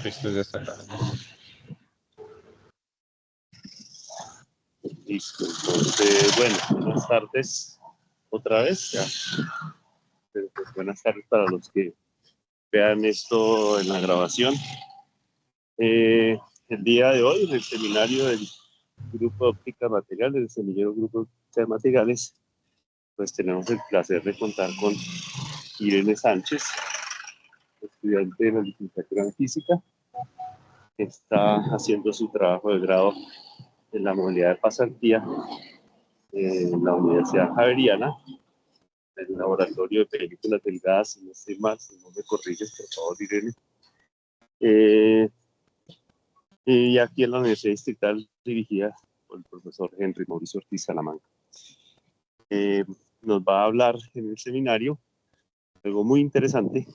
Listo, ya está acá. Listo, entonces, bueno, buenas tardes otra vez. Ya. Pero, pues, buenas tardes para los que vean esto en la grabación. El día de hoy, en el seminario del Grupo de Óptica Material, del semillero Grupo de Óptica Materiales, pues tenemos el placer de contar con Irene Sánchez, estudiante de la licenciatura en física, que está haciendo su trabajo de grado en la modalidad de pasantía en la Universidad Javeriana, en el laboratorio de películas delgadas, si no estoy mal, si no me corriges, por favor, Irene. Y aquí en la Universidad Distrital, dirigida por el profesor Henry Mauricio Ortiz Salamanca. Nos va a hablar en el seminario algo muy interesante,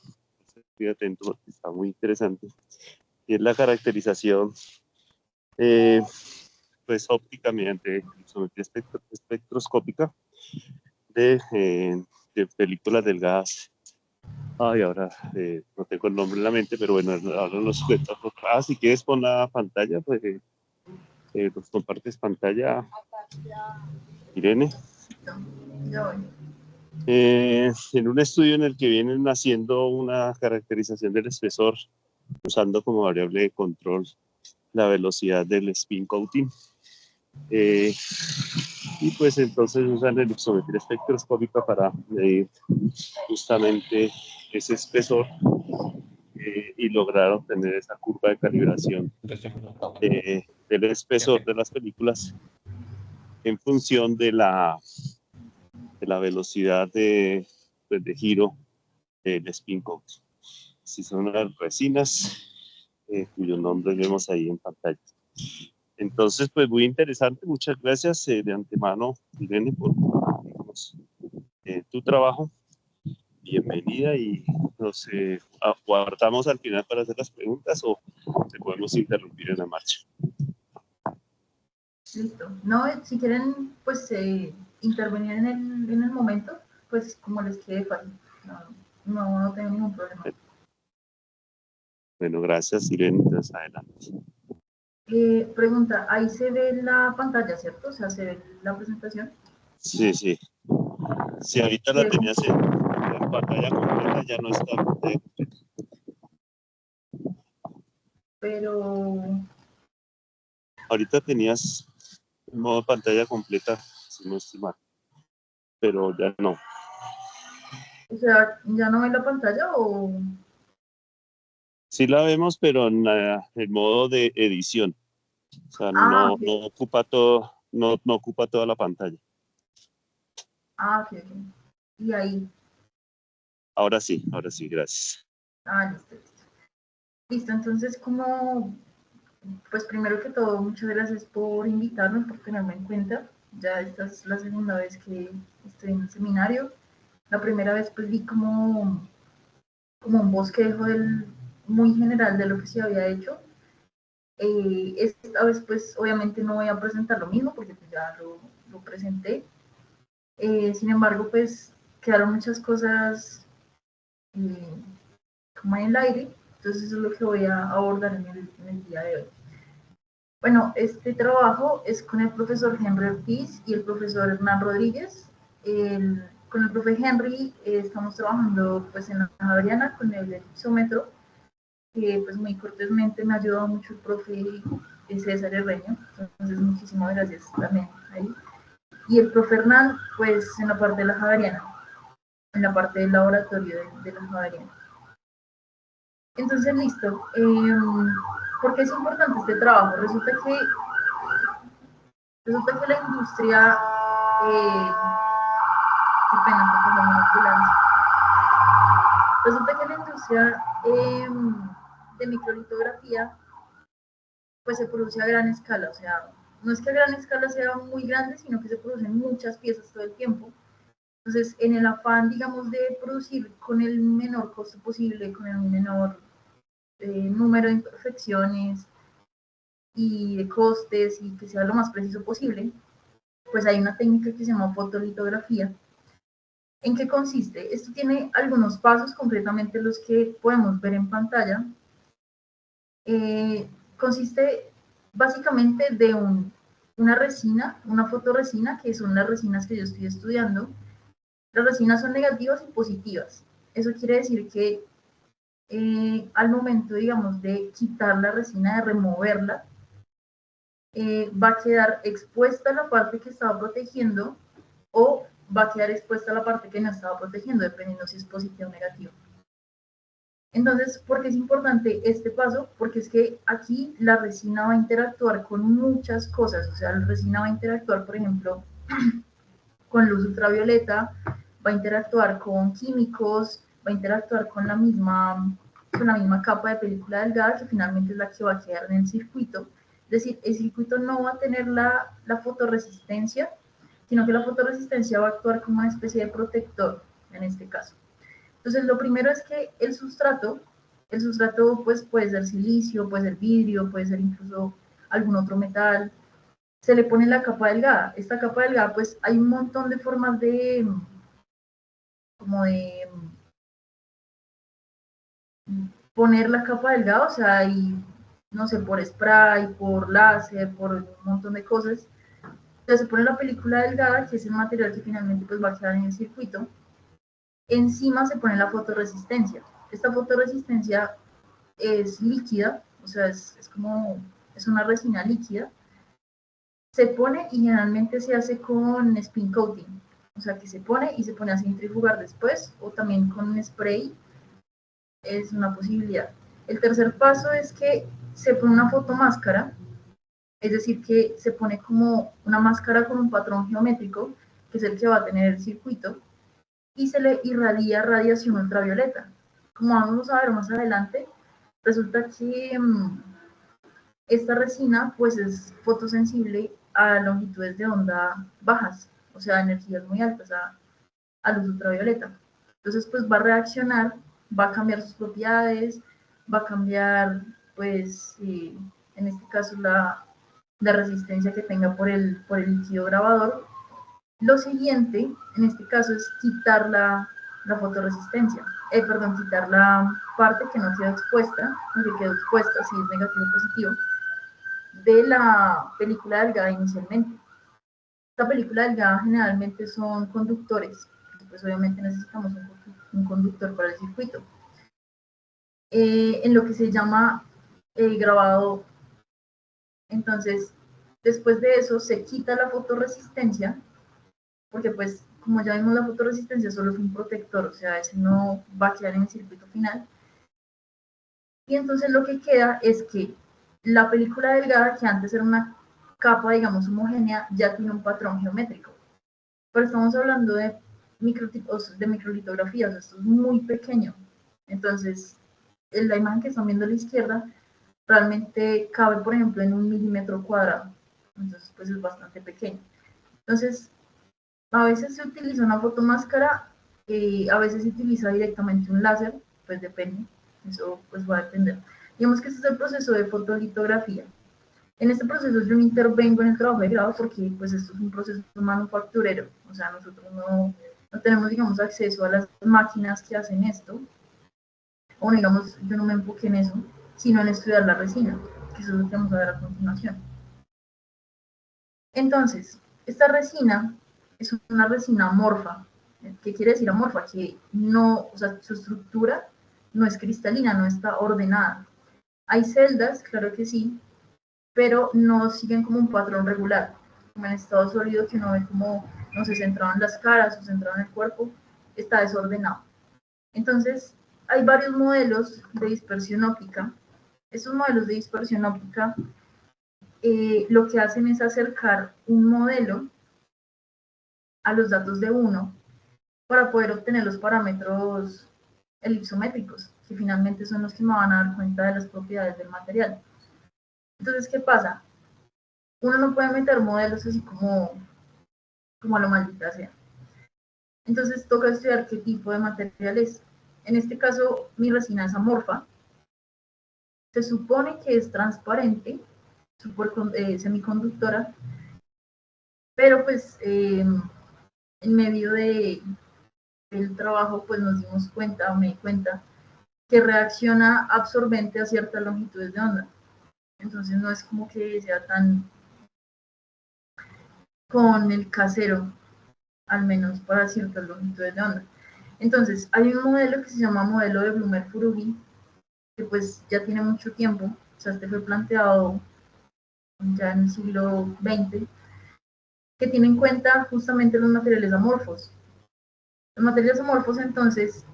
estoy atento porque está muy interesante, y es la caracterización pues óptica mediante isometría espectroscópica de películas delgadas. Ay, ahora no tengo el nombre en la mente, pero bueno, ahora los sujetos. Ah, si quieres pon la pantalla, pues nos compartes pantalla, Irene. En un estudio en el que vienen haciendo una caracterización del espesor usando como variable de control la velocidad del spin coating. Y pues entonces usan la elipsometría espectroscópica para medir justamente ese espesor y lograr obtener esa curva de calibración del espesor de las películas en función de la velocidad de giro del spin coating. Si son las resinas, cuyos nombres vemos ahí en pantalla. Entonces, pues muy interesante. Muchas gracias de antemano, Irene, por compartirnos tu trabajo. Bienvenida y nos aguardamos al final para hacer las preguntas o te podemos interrumpir en la marcha. Listo. No, si quieren, pues intervenir en el momento, pues como les quede fácil. No tengo ningún problema. Bueno, gracias, Irene. Entonces, adelante. Pregunta, ahí se ve la pantalla, ¿cierto? O sea, se ve la presentación. Sí, sí. Si ahorita la tenías en pantalla completa, ya no está en pantalla completa. Pero... Ahorita tenías en modo pantalla completa, si no estoy mal, pero ya no. O sea, ¿ya no ve la pantalla o...? Sí la vemos, pero en el modo de edición. O sea, no, Okay. no ocupa todo, no ocupa toda la pantalla. Ok. Y ahí. Ahora sí, gracias. Listo. Listo, entonces pues primero que todo, muchas gracias por invitarme, por tenerme en cuenta. Ya esta es la segunda vez que estoy en el seminario. La primera vez pues vi como un bosquejo muy general de lo que se había hecho. Esta vez pues obviamente no voy a presentar lo mismo porque pues, ya lo presenté. Sin embargo, pues quedaron muchas cosas como en el aire, entonces eso es lo que voy a abordar en el día de hoy. Bueno, este trabajo es con el profesor Henry Ortiz y el profesor Hernán Rodríguez. Con el profe Henry estamos trabajando pues en la Javeriana con el elipsómetro, que pues muy cortésmente me ha ayudado mucho el profe César Herreño, entonces muchísimas gracias también ahí. Y el profe Hernán pues en la parte de la Javeriana, en la parte del laboratorio de la Javeriana. Entonces, listo. ¿Por qué es importante este trabajo? Resulta que la industria, qué pena, está pasando una ambulancia. Resulta que la industria de microlitografía, pues se produce a gran escala. O sea, no es que a gran escala sea muy grande, sino que se producen muchas piezas todo el tiempo. Entonces, en el afán, digamos, de producir con el menor costo posible, con el menor número de imperfecciones y de costes y que sea lo más preciso posible, pues hay una técnica que se llama fotolitografía. ¿En qué consiste? Esto tiene algunos pasos, concretamente los que podemos ver en pantalla, Consiste básicamente de una resina, una fotoresina, que son las resinas que yo estoy estudiando. Las resinas son negativas y positivas. Eso quiere decir que al momento, digamos, de quitar la resina, de removerla, va a quedar expuesta la parte que estaba protegiendo o va a quedar expuesta la parte que no estaba protegiendo, dependiendo si es positivo o negativo. Entonces, ¿por qué es importante este paso? Porque es que aquí la resina va a interactuar con muchas cosas. O sea, la resina va a interactuar, por ejemplo, con luz ultravioleta, va a interactuar con químicos, va a interactuar con la misma capa de película delgada, que finalmente es la que va a quedar en el circuito. Es decir, el circuito no va a tener la fotorresistencia, sino que la fotorresistencia va a actuar como una especie de protector, en este caso. Entonces, lo primero es que el sustrato pues, puede ser silicio, puede ser vidrio, puede ser incluso algún otro metal. Se le pone la capa delgada. Esta capa delgada, pues hay un montón de formas de, como de poner la capa delgada, o sea, hay, no sé, por spray, por láser, por un montón de cosas. Entonces se pone la película delgada, que es el material que finalmente pues va a quedar en el circuito. Encima se pone la fotorresistencia. Esta fotorresistencia es líquida, o sea, es una resina líquida. Se pone y generalmente se hace con spin coating, o sea, que se pone y se pone a centrifugar después, o también con un spray, es una posibilidad. El tercer paso es que se pone una fotomáscara, es decir, que se pone como una máscara con un patrón geométrico, que es el que va a tener el circuito, y se le irradia radiación ultravioleta. Como vamos a ver más adelante, resulta que esta resina pues es fotosensible a longitudes de onda bajas, o sea, energías muy altas, a luz ultravioleta. Entonces pues va a reaccionar, va a cambiar sus propiedades, va a cambiar pues en este caso la resistencia que tenga por el líquido grabador. Lo siguiente, en este caso, es quitar la fotorresistencia, perdón, quitar la parte que no quedó expuesta, que quedó expuesta, si es negativo o positivo, de la película delgada inicialmente. Esta película delgada generalmente son conductores, pues obviamente necesitamos un conductor para el circuito. En lo que se llama grabado, entonces, después de eso se quita la fotorresistencia, porque pues como ya vimos la fotorresistencia solo es un protector, o sea, ese no va a quedar en el circuito final. Y entonces lo que queda es que la película delgada, que antes era una capa, digamos, homogénea, ya tiene un patrón geométrico. Pero estamos hablando de microlitografías, esto es muy pequeño. Entonces, en la imagen que están viendo a la izquierda, realmente cabe, por ejemplo, en 1 mm². Entonces, pues es bastante pequeño. Entonces, a veces se utiliza una fotomáscara, a veces se utiliza directamente un láser, pues depende, eso pues va a depender. Digamos que este es el proceso de fotolitografía. En este proceso yo no intervengo en el trabajo de grado porque pues esto es un proceso manufacturero, o sea, nosotros no tenemos, digamos, acceso a las máquinas que hacen esto, o digamos, yo no me enfoqué en eso, sino en estudiar la resina, que eso es lo que vamos a ver a continuación. Entonces, esta resina es una resina amorfa. ¿Qué quiere decir amorfa? Que no, o sea, su estructura no es cristalina, no está ordenada. Hay celdas, claro que sí, pero no siguen como un patrón regular, como en estado sólido que uno ve como, no sé, centrado en las caras o centrado en el cuerpo, está desordenado. Entonces, hay varios modelos de dispersión óptica. Estos modelos de dispersión óptica lo que hacen es acercar un modelo a los datos de uno para poder obtener los parámetros elipsométricos, que finalmente son los que me van a dar cuenta de las propiedades del material. Entonces, ¿qué pasa? Uno no puede meter modelos así como a lo maldita sea. Entonces, toca estudiar qué tipo de material es. En este caso, mi resina es amorfa. Se supone que es transparente, semiconductora, pero pues en medio del trabajo pues nos dimos cuenta, o me di cuenta, que reacciona absorbente a ciertas longitudes de onda. Entonces no es como que sea tan con el casero, al menos para ciertas longitudes de onda. Entonces, hay un modelo que se llama modelo de Blomer-Furughi, que pues ya tiene mucho tiempo, o sea, este fue planteado ya en el siglo XX, que tiene en cuenta justamente los materiales amorfos. Los materiales amorfos, entonces,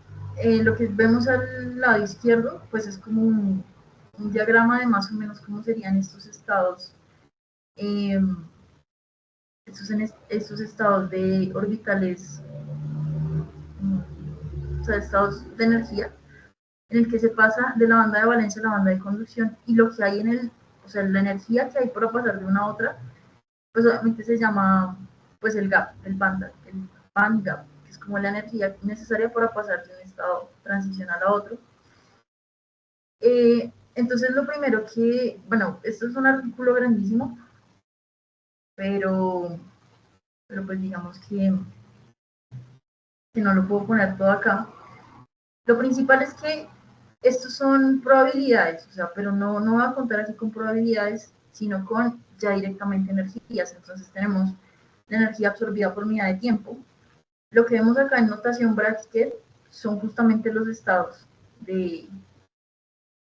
lo que vemos al lado izquierdo, pues es como un diagrama de más o menos cómo serían estos estados, estos estados de orbitales, o sea, estados de energía, en el que se pasa de la banda de valencia a la banda de conducción, y lo que hay en el, o sea, la energía que hay para pasar de una a otra, pues obviamente se llama pues el gap, el band gap, que es como la energía necesaria para pasar de un estado transicional a otro. Entonces lo primero que, bueno, esto es un artículo grandísimo, pero pues digamos que no lo puedo poner todo acá. Lo principal es que estos son probabilidades, o sea, pero no voy a contar aquí con probabilidades, sino con ya directamente energías. Entonces tenemos la energía absorbida por unidad de tiempo. Lo que vemos acá en notación Bradshaw son justamente los estados de,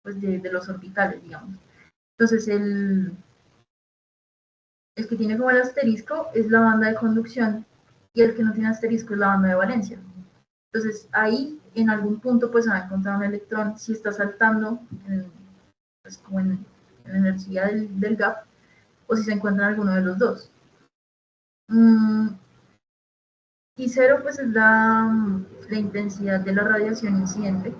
pues de los orbitales, digamos. Entonces el que tiene como el asterisco es la banda de conducción y el que no tiene asterisco es la banda de valencia. Entonces ahí en algún punto pues se va a encontrar un electrón si está saltando pues como en la energía del gap, o si se encuentra en alguno de los dos. Y cero pues es la intensidad de la radiación incidente,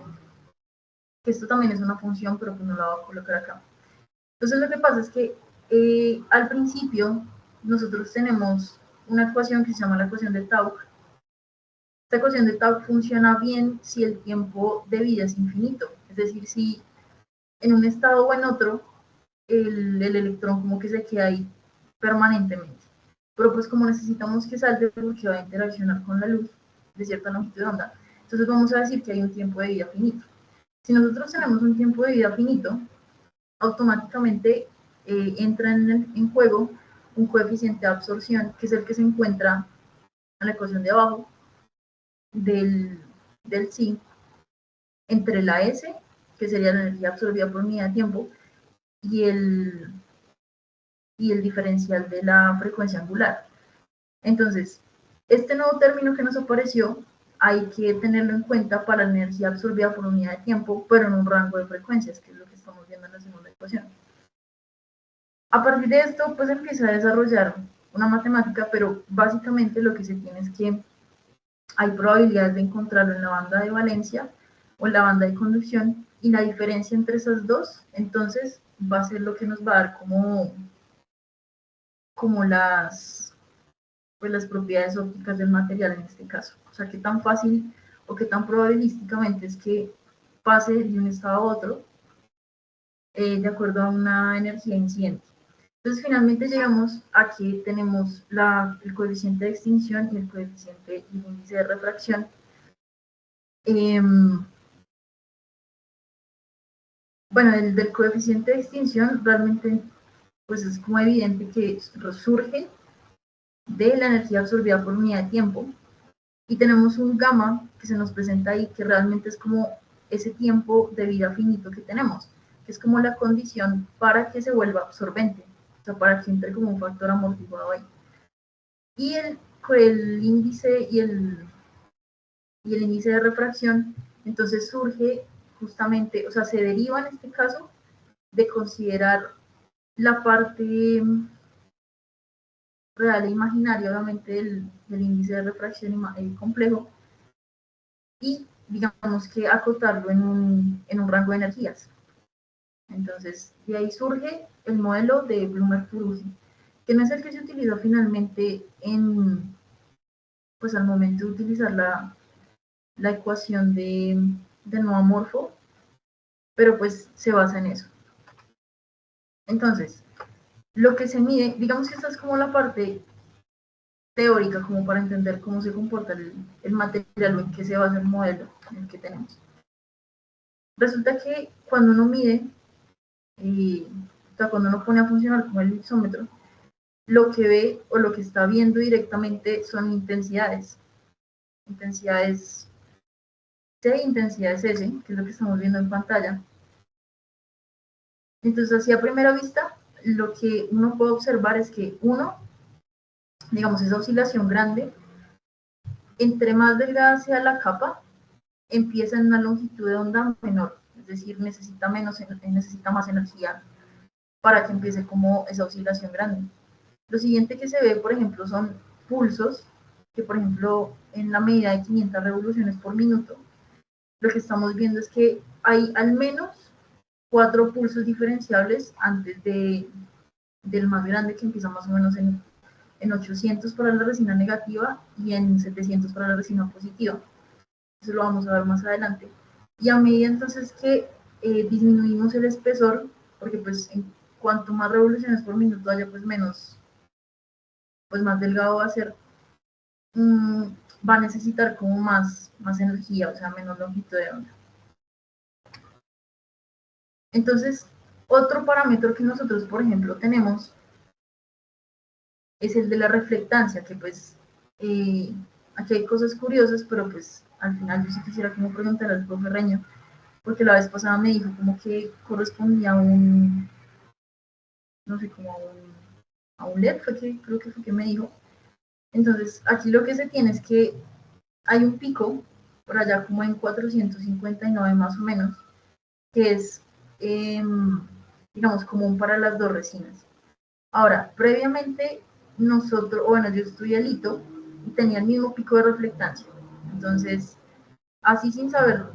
que esto también es una función, pero pues no la voy a colocar acá. Entonces lo que pasa es que al principio nosotros tenemos una ecuación que se llama la ecuación de Tauch. Esta ecuación de Tauch funciona bien si el tiempo de vida es infinito, es decir, si en un estado o en otro el electrón como que se queda ahí permanentemente. Pero pues como necesitamos que salte porque va a interaccionar con la luz de cierta longitud de onda, entonces vamos a decir que hay un tiempo de vida finito. Si nosotros tenemos un tiempo de vida finito, automáticamente entra en juego un coeficiente de absorción, que es el que se encuentra en la ecuación de abajo del psi, entre la S, que sería la energía absorbida por unidad de tiempo, y el diferencial de la frecuencia angular. Entonces, este nuevo término que nos apareció hay que tenerlo en cuenta para la energía absorbida por unidad de tiempo, pero en un rango de frecuencias, que es lo que estamos viendo en la segunda ecuación. A partir de esto, pues empieza a desarrollar una matemática, pero básicamente lo que se tiene es que hay probabilidades de encontrarlo en la banda de valencia o en la banda de conducción, y la diferencia entre esas dos, entonces, va a ser lo que nos va a dar como las propiedades ópticas del material en este caso. O sea, qué tan fácil o qué tan probabilísticamente es que pase de un estado a otro de acuerdo a una energía incidente. Entonces, finalmente llegamos a que tenemos el coeficiente de extinción y el coeficiente y el índice de refracción. Bueno, el del coeficiente de extinción realmente pues es como evidente que surge de la energía absorbida por unidad de tiempo, y tenemos un gamma que se nos presenta ahí, que realmente es como ese tiempo de vida finito que tenemos, que es como la condición para que se vuelva absorbente, o sea, para que entre como un factor amortiguado ahí. Y el índice y el índice de refracción, entonces surge justamente, o sea, se deriva en este caso de considerar la parte real e imaginaria, obviamente, del índice de refracción complejo, y digamos que acotarlo en un rango de energías. Entonces, de ahí surge el modelo de Blomer-Furughi, que no es el que se utilizó finalmente pues al momento de utilizar la ecuación de nuevo amorfo, pero pues se basa en eso. Entonces, lo que se mide, digamos que esta es como la parte teórica, como para entender cómo se comporta el material o en qué se basa el modelo en el que tenemos. Resulta que cuando uno mide, o sea, cuando uno pone a funcionar como el ipsómetro, lo que ve o lo que está viendo directamente son intensidades. Intensidades C, intensidades S, que es lo que estamos viendo en pantalla. Entonces, así a primera vista, lo que uno puede observar es que uno, digamos, esa oscilación grande, entre más delgada sea la capa, empieza en una longitud de onda menor, es decir, necesita más energía para que empiece como esa oscilación grande. Lo siguiente que se ve, por ejemplo, son pulsos, que por ejemplo, en la medida de 500 revoluciones por minuto, lo que estamos viendo es que hay al menos 4 pulsos diferenciables antes del más grande, que empieza más o menos en 800 para la resina negativa y en 700 para la resina positiva. Eso lo vamos a ver más adelante. Y a medida entonces que disminuimos el espesor, porque pues en cuanto más revoluciones por minuto haya, pues menos, pues más delgado va a ser, va a necesitar como más energía, o sea, menos longitud de onda. Entonces, otro parámetro que nosotros, por ejemplo, tenemos es el de la reflectancia, que pues aquí hay cosas curiosas, pero pues al final yo sí quisiera como preguntar al profe Reño, porque la vez pasada me dijo como que correspondía a un, no sé, como a un LED, creo que fue que me dijo. Entonces, aquí lo que se tiene es que hay un pico, por allá como en 459 más o menos, que es, digamos, común para las dos resinas. Ahora, previamente nosotros, bueno, yo estudié el hito y tenía el mismo pico de reflectancia. Entonces, así sin saber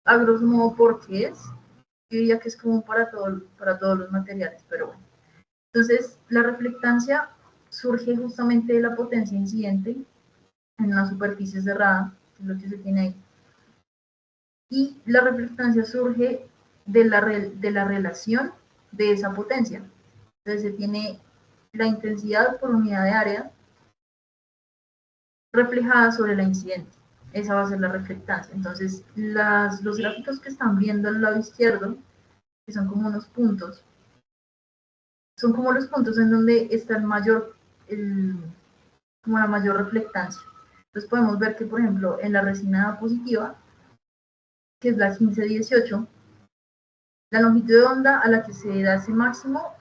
a grosso modo por qué es, yo diría que es común para todos los materiales, pero bueno. Entonces, la reflectancia surge justamente de la potencia incidente en una superficie cerrada, que es lo que se tiene ahí. Y la reflectancia surge de la relación de esa potencia. Entonces, se tiene la intensidad por unidad de área reflejada sobre la incidente. Esa va a ser la reflectancia. Entonces, los gráficos que están viendo al lado izquierdo, que son como unos puntos, son como los puntos en donde está como la mayor reflectancia. Entonces podemos ver que, por ejemplo, en la resina positiva, que es la 1518, la longitud de onda a la que se da ese máximo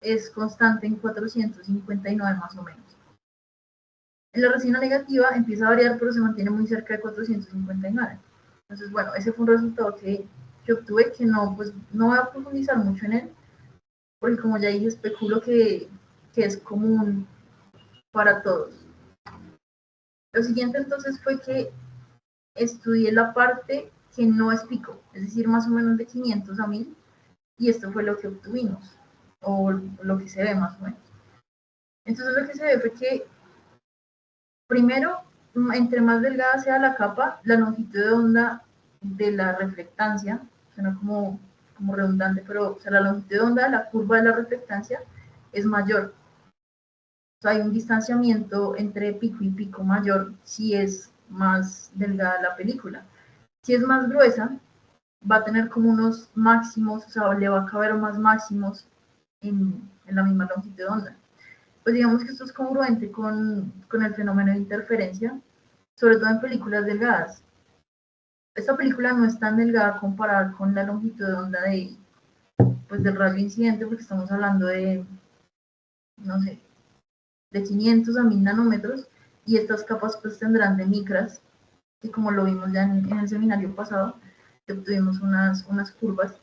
es constante en 459 más o menos. En la resina negativa empieza a variar, pero se mantiene muy cerca de 459. Entonces, bueno, ese fue un resultado que obtuve, que no, pues, no voy a profundizar mucho en él, porque como ya dije, especulo que es común para todos. Lo siguiente entonces fue que estudié la parte que no es pico, es decir, más o menos de 500 a 1000, y esto fue lo que obtuvimos, o lo que se ve más o menos. Entonces lo que se ve fue que, primero, entre más delgada sea la capa, la longitud de onda de la reflectancia, suena como redundante, pero o sea, la longitud de onda de la curva de la reflectancia es mayor. O sea, hay un distanciamiento entre pico y pico mayor si es más delgada la película. Si es más gruesa, va a tener como unos máximos, o sea, le va a caber más máximos en la misma longitud de onda. Pues digamos que esto es congruente con el fenómeno de interferencia, sobre todo en películas delgadas. Esta película no es tan delgada comparada con la longitud de onda pues, del rayo incidente, porque estamos hablando de, no sé, de 500 a 1000 nanómetros, y estas capas pues tendrán de micras, que como lo vimos ya en el seminario pasado, que obtuvimos unas curvas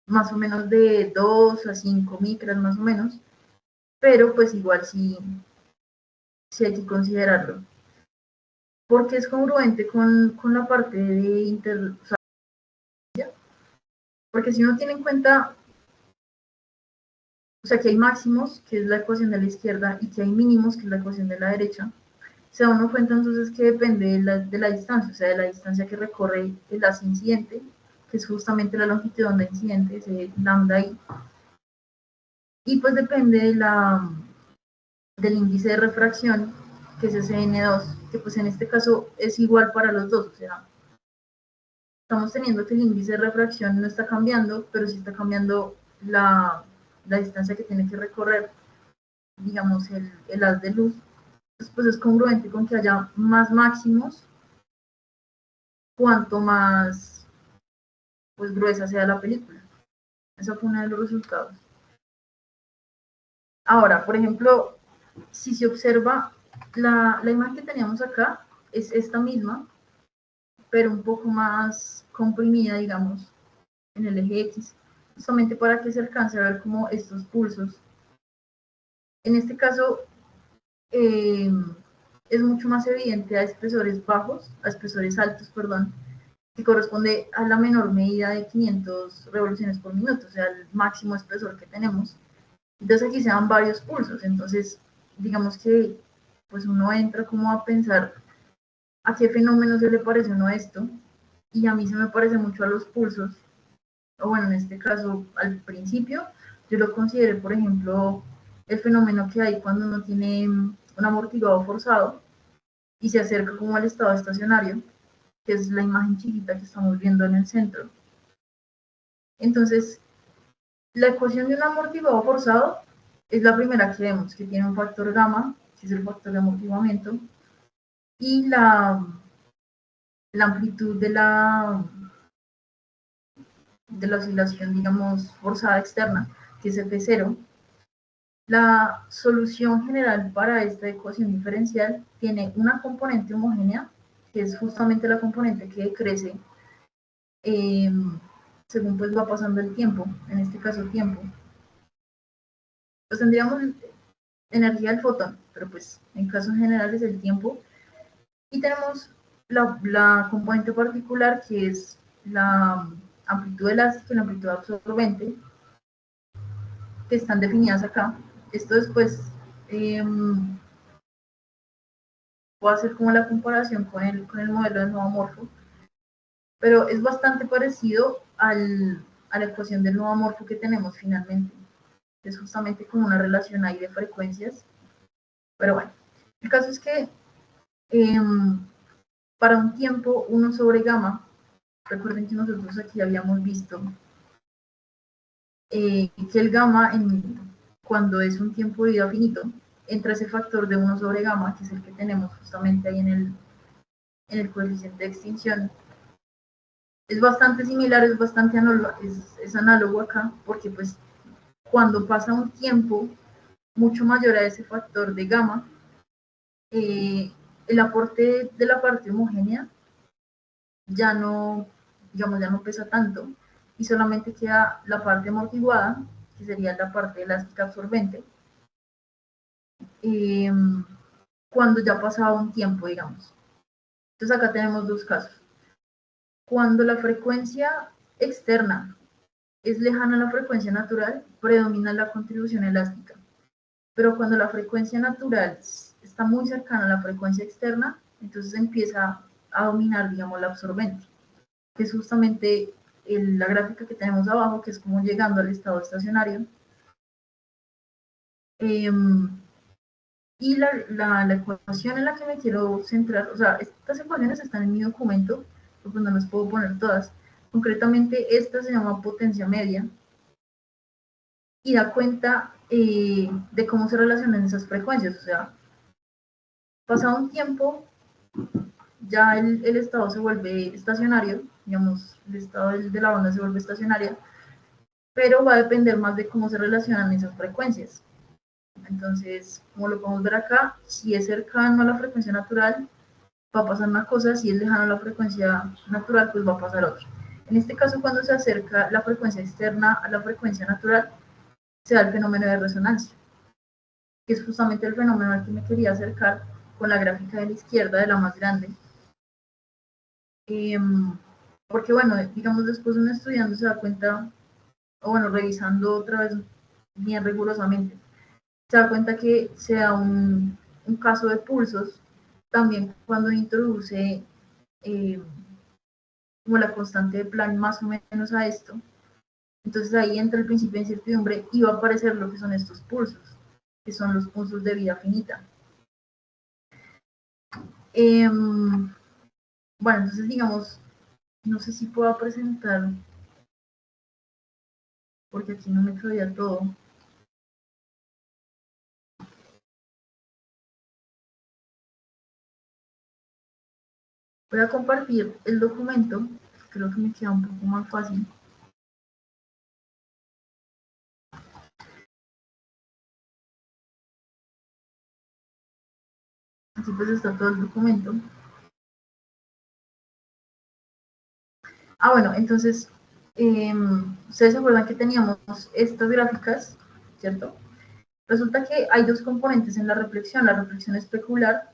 más o menos de 2 a 5 micras más o menos, pero pues igual sí hay que considerarlo. Porque es congruente con la parte de o sea, porque si uno tiene en cuenta, o sea, que hay máximos, que es la ecuación de la izquierda, y que hay mínimos, que es la ecuación de la derecha, se da uno cuenta entonces que depende de la distancia, o sea, de la distancia que recorre el haz incidente, que es justamente la longitud de onda incidente, ese lambda i, y pues depende del índice de refracción, que es ese N2, que pues en este caso es igual para los dos, o sea, estamos teniendo que el índice de refracción no está cambiando, pero sí está cambiando la distancia que tiene que recorrer, digamos, el haz de luz. Entonces, pues es congruente con que haya más máximos cuanto más pues gruesa sea la película. Eso fue uno de los resultados. Ahora, por ejemplo, si se observa, la imagen que teníamos acá es esta misma, pero un poco más comprimida, digamos, en el eje X, justamente para que se alcance a ver como estos pulsos. En este caso, es mucho más evidente a espesores bajos, a espesores altos, perdón, que corresponde a la menor medida de 500 revoluciones por minuto, o sea, el máximo espesor que tenemos. Entonces aquí se dan varios pulsos, entonces digamos que pues uno entra como a pensar a qué fenómeno se le parece uno a esto, y a mí se me parece mucho a los pulsos, o bueno, en este caso al principio, yo lo consideré, por ejemplo, el fenómeno que hay cuando uno tiene un amortiguado forzado y se acerca como al estado estacionario, que es la imagen chiquita que estamos viendo en el centro. Entonces, la ecuación de un amortiguado forzado es la primera que vemos, que tiene un factor gamma, que es el factor de amortiguamiento, y la amplitud de la oscilación, digamos, forzada externa, que es F0. La solución general para esta ecuación diferencial tiene una componente homogénea, que es justamente la componente que crece según pues va pasando el tiempo, en este caso tiempo. Pues tendríamos energía del fotón, pero pues en casos generales el tiempo. Y tenemos la componente particular, que es la amplitud elástica y la amplitud absorbente, que están definidas acá. Esto después voy a hacer como la comparación con el modelo de nodomorfo, pero es bastante parecido a la ecuación del nodomorfo que tenemos finalmente. Es justamente como una relación ahí de frecuencias. Pero bueno, el caso es que para un tiempo 1 sobre gamma, recuerden que nosotros aquí habíamos visto que el gamma, cuando es un tiempo de vida finito, entra ese factor de 1 sobre gamma, que es el que tenemos justamente ahí en el coeficiente de extinción. Es bastante similar, es bastante es análogo acá, porque pues cuando pasa un tiempo mucho mayor a ese factor de gamma, el aporte de la parte homogénea ya no, digamos, ya no pesa tanto y solamente queda la parte amortiguada, que sería la parte elástica absorbente, cuando ya ha pasado un tiempo, digamos. Entonces acá tenemos dos casos. Cuando la frecuencia externa es lejana a la frecuencia natural, predomina la contribución elástica. Pero cuando la frecuencia natural está muy cercana a la frecuencia externa, entonces empieza a dominar, digamos, la absorbente, que es justamente la gráfica que tenemos abajo, que es como llegando al estado estacionario. Y la ecuación en la que me quiero centrar, o sea, estas ecuaciones están en mi documento, pues no las puedo poner todas. Concretamente, esta se llama potencia media y da cuenta de cómo se relacionan esas frecuencias. O sea, pasado un tiempo, ya el estado se vuelve estacionario, digamos, el estado de la onda se vuelve estacionaria, pero va a depender más de cómo se relacionan esas frecuencias. Entonces, como lo podemos ver acá, si es cercano a la frecuencia natural, va a pasar una cosa, si es lejano a la frecuencia natural, pues va a pasar otra. En este caso, cuando se acerca la frecuencia externa a la frecuencia natural, se da el fenómeno de resonancia, que es justamente el fenómeno al que me quería acercar con la gráfica de la izquierda, de la más grande. Porque bueno, digamos, después un estudiante se da cuenta, o bueno, revisando otra vez bien rigurosamente, se da cuenta que se da un caso de pulsos también cuando introduce como la constante de Planck más o menos a esto. Entonces ahí entra el principio de incertidumbre y va a aparecer lo que son estos pulsos, que son los pulsos de vida finita. Bueno, entonces digamos, No sé si puedo presentar, porque aquí no me cabía todo. Voy a compartir el documento, creo que me queda un poco más fácil. Así pues está todo el documento. Bueno, entonces, ustedes se acuerdan que teníamos estas gráficas, ¿cierto? Resulta que hay dos componentes en la reflexión especular,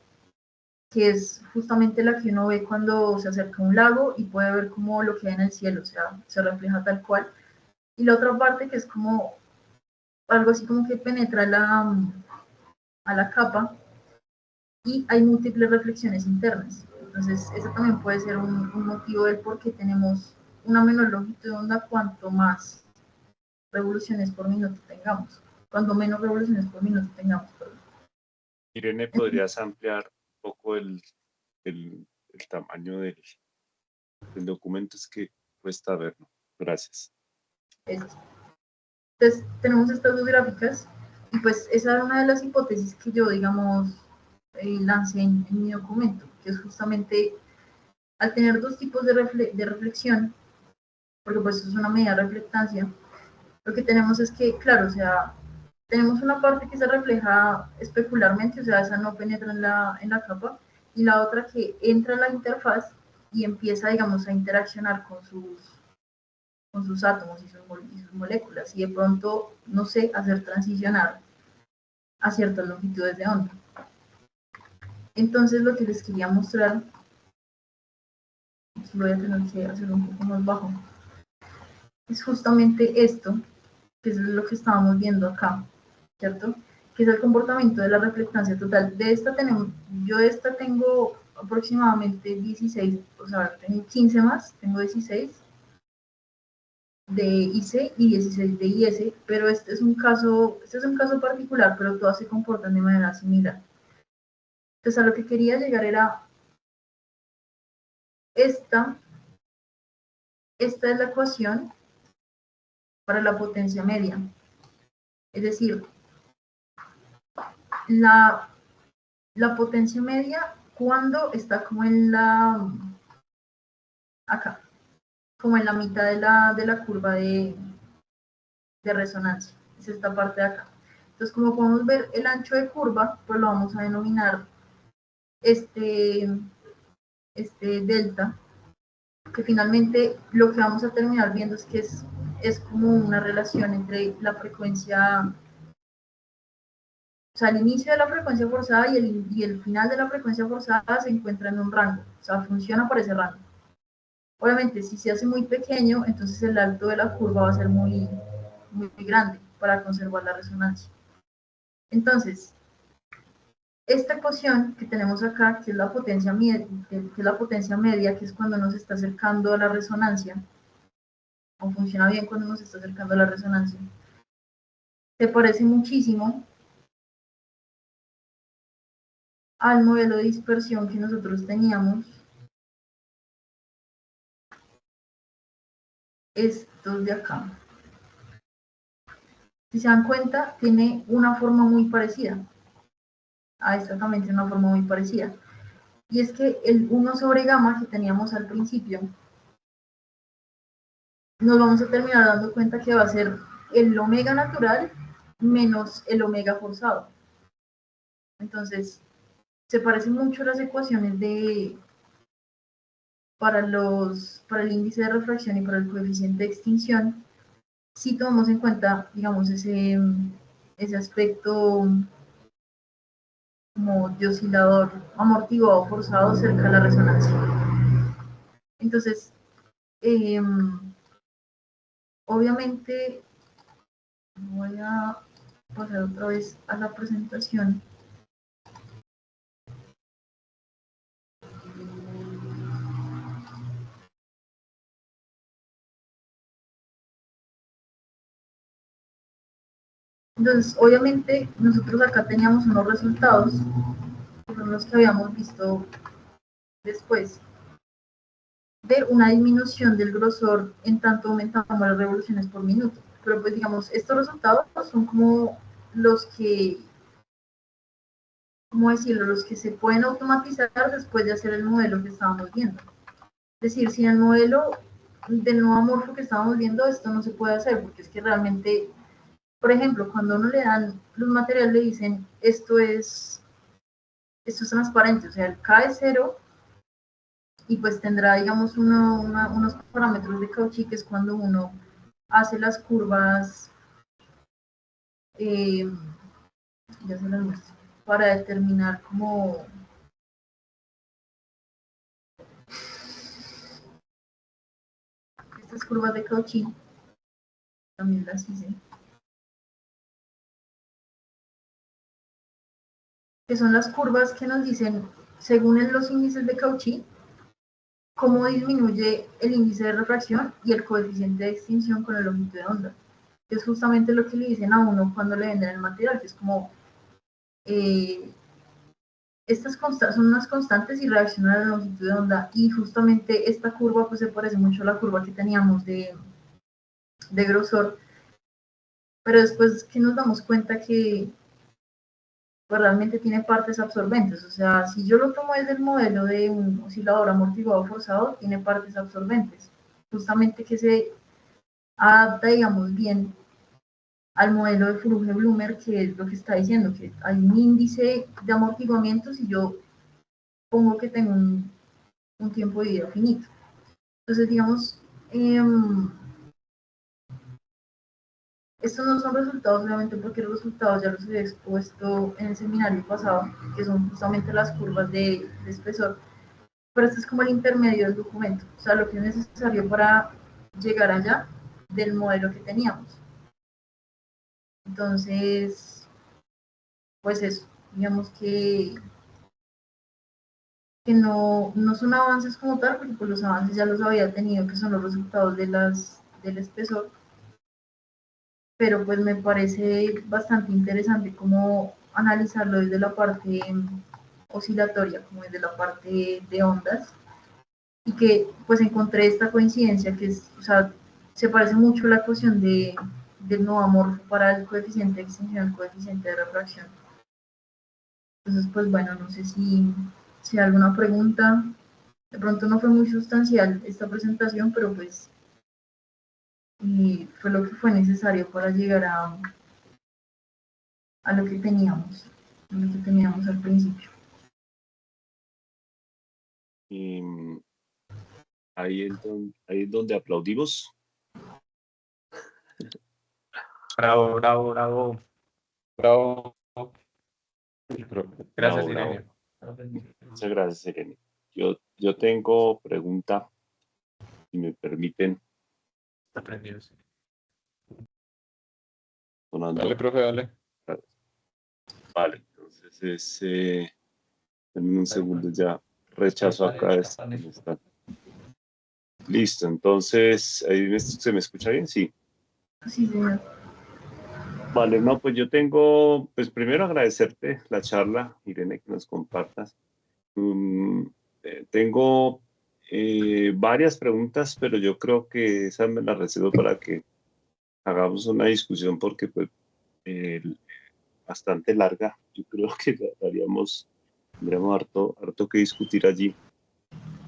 que es justamente la que uno ve cuando se acerca a un lago y puede ver como lo que hay en el cielo, o sea, se refleja tal cual. Y la otra parte que es como algo así como que penetra a la capa y hay múltiples reflexiones internas. Entonces, eso también puede ser un motivo del por qué tenemos una menor longitud de onda cuanto más revoluciones por minuto tengamos, cuando menos revoluciones por minuto tengamos. Perdón. Irene, ¿podrías ampliar un poco el tamaño del documento? Es que cuesta verlo. Gracias. Entonces, tenemos estas dos gráficas y pues esa era una de las hipótesis que yo, digamos, lancé en mi documento, que es justamente al tener dos tipos de reflexión, porque pues es una medida de reflectancia, lo que tenemos es que, claro, o sea, tenemos una parte que se refleja especularmente, o sea, esa no penetra en la capa, y la otra que entra en la interfaz y empieza, digamos, a interaccionar con sus átomos y sus moléculas, y de pronto, no sé, hacer transicionar a ciertas longitudes de onda. Entonces, lo que les quería mostrar, aquí voy a tener que hacerlo un poco más bajo, es justamente esto, que es lo que estábamos viendo acá, ¿cierto? Que es el comportamiento de la reflectancia total. Yo de esta tengo aproximadamente 16, o sea, tengo 15 más, tengo 16 de IC y 16 de IS, pero este es un caso particular, pero todas se comportan de manera similar. Entonces, a lo que quería llegar era esta es la ecuación para la potencia media. Es decir, la potencia media cuando está como acá, como en la mitad de la curva de resonancia. Es esta parte de acá. Entonces, como podemos ver, el ancho de curva, pues lo vamos a denominar este delta, que finalmente lo que vamos a terminar viendo es que es como una relación entre la frecuencia, o sea, el inicio de la frecuencia forzada y el final de la frecuencia forzada se encuentra en un rango, o sea, funciona por ese rango. Obviamente, si se hace muy pequeño, entonces el alto de la curva va a ser muy grande para conservar la resonancia. Entonces, esta ecuación que tenemos acá, que es la potencia media, que es cuando nos está acercando a la resonancia, o funciona bien cuando nos está acercando a la resonancia, se parece muchísimo al modelo de dispersión que nosotros teníamos, estos de acá. Si se dan cuenta, tiene una forma muy parecida. A esta también tiene una forma muy parecida. Y es que el 1 sobre gamma que teníamos al principio, nos vamos a terminar dando cuenta que va a ser el omega natural menos el omega forzado. Entonces, se parecen mucho las ecuaciones para el índice de refracción y para el coeficiente de extinción, si tomamos en cuenta, digamos, ese aspecto como de oscilador amortiguado forzado cerca de la resonancia. Entonces, obviamente, voy a pasar otra vez a la presentación. Entonces, obviamente, nosotros acá teníamos unos resultados, que son los que habíamos visto después. ver una disminución del grosor en tanto aumentamos las revoluciones por minuto. Pero pues digamos, estos resultados son como los que, ¿cómo decirlo? Los que se pueden automatizar después de hacer el modelo que estábamos viendo. Es decir, sin el modelo del nuevo amorfo que estábamos viendo, esto no se puede hacer, porque es que realmente, por ejemplo, cuando uno le dan los materiales, le dicen, esto es transparente, o sea, el K es 0, y pues tendrá, digamos, unos parámetros de Cauchy, que es cuando uno hace las curvas, eh, ya se las muestro, para determinar cómo estas curvas de Cauchy, también las hice, que son las curvas que nos dicen, según los índices de Cauchy, cómo disminuye el índice de refracción y el coeficiente de extinción con la longitud de onda. Que es justamente lo que le dicen a uno cuando le venden el material, que es como, estas son unas constantes y reaccionan a la longitud de onda, y justamente esta curva pues se parece mucho a la curva que teníamos de grosor, pero después que nos damos cuenta que pues, realmente tiene partes absorbentes, o sea, si yo lo tomo desde el modelo de un oscilador amortiguado forzado, tiene partes absorbentes, justamente que se adapta, digamos, bien al modelo de Fruge-Blummer, que es lo que está diciendo, que hay un índice de amortiguamientos y yo pongo que tengo un tiempo de vida finito. Entonces, digamos, estos no son resultados, obviamente, porque los resultados ya los he expuesto en el seminario pasado, que son justamente las curvas de espesor, pero este es como el intermedio del documento, o sea, lo que es necesario para llegar allá del modelo que teníamos. Entonces, pues eso, digamos que no son avances como tal, porque pues los avances ya los había tenido, que son los resultados del espesor, pero pues me parece bastante interesante cómo analizarlo desde la parte oscilatoria, como desde la parte de ondas, y que pues encontré esta coincidencia que es, o sea, se parece mucho a la ecuación del nodomorfo para el coeficiente de extinción, el coeficiente de refracción. Entonces, pues bueno, no sé si hay alguna pregunta. De pronto no fue muy sustancial esta presentación, pero pues fue lo que fue necesario para llegar a lo que teníamos, al principio. Ahí es donde aplaudimos. Bravo, bravo, bravo. Bravo. Gracias, Bravo, bravo. Irene. Muchas gracias, Irene. Yo tengo pregunta, si me permiten. Aprendido, sí. Sonando. Dale, profe, dale. Vale, entonces en un segundo ya rechazo acá esta. Listo, entonces, ¿ahí se me escucha bien? Sí. Sí, señor. Vale, no, pues yo tengo, pues primero agradecerte la charla, Irene, que nos compartas. Tengo varias preguntas, pero yo creo que esas me las reservo para que hagamos una discusión porque pues bastante larga. Yo creo que tendríamos harto que discutir allí.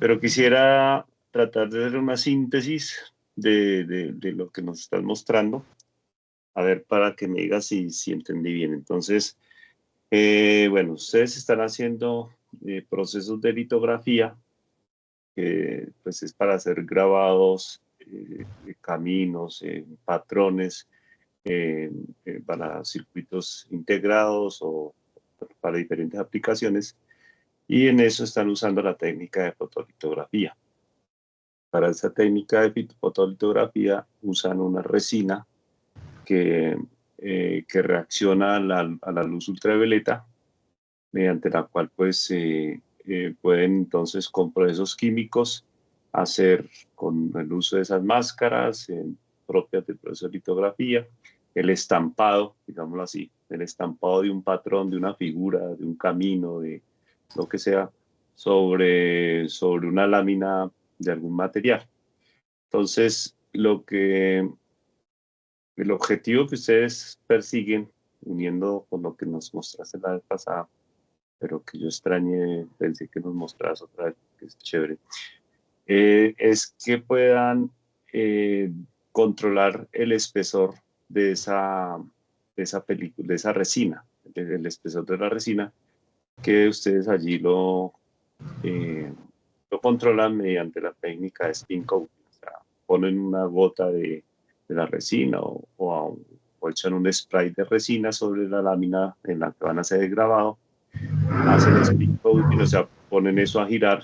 Pero quisiera tratar de hacer una síntesis de lo que nos estás mostrando. A ver, para que me digas si entendí bien. Entonces, bueno, ustedes están haciendo procesos de litografía, que pues es para hacer grabados, caminos, patrones, para circuitos integrados o para diferentes aplicaciones. Y en eso están usando la técnica de fotolitografía. Para esa técnica de fotolitografía usan una resina que reacciona a la luz ultravioleta, mediante la cual pues pueden entonces con procesos químicos hacer con el uso de esas máscaras propias del proceso de litografía, el estampado, digámoslo así, el estampado de un patrón, de una figura, de un camino, de lo que sea, sobre una lámina algún material. Entonces, el objetivo que ustedes persiguen, uniendo con lo que nos mostraste la vez pasada, pero que yo extrañé, pensé que nos mostraras otra vez, que es chévere, es que puedan controlar el espesor de esa película, de esa resina, el espesor de la resina, que ustedes allí lo controlan mediante la técnica de spin coating. O sea, ponen una gota de la resina o echan un spray de resina sobre la lámina en la que van a hacer el grabado, hacen spin coating, o sea, ponen eso a girar.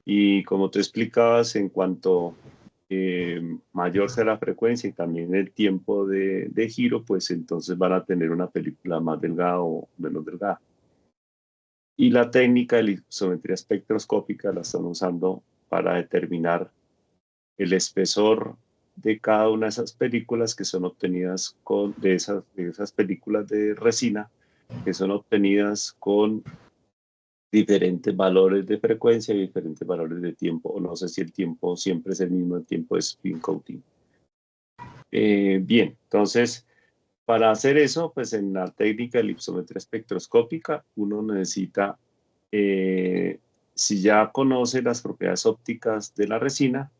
Y como tú explicabas, en cuanto mayor sea la frecuencia y también el tiempo de giro, pues entonces van a tener una película más delgada o menos delgada. Y la técnica de la isometría espectroscópica la están usando para determinar el espesor de cada una de esas películas que son obtenidas de esas películas de resina, que son obtenidas con diferentes valores de frecuencia y diferentes valores de tiempo, o no sé si el tiempo siempre es el mismo, el tiempo de spin coating. Bien, entonces, para hacer eso, pues en la técnica de la isometría espectroscópica, uno necesita, si ya conoce las propiedades ópticas de la resina,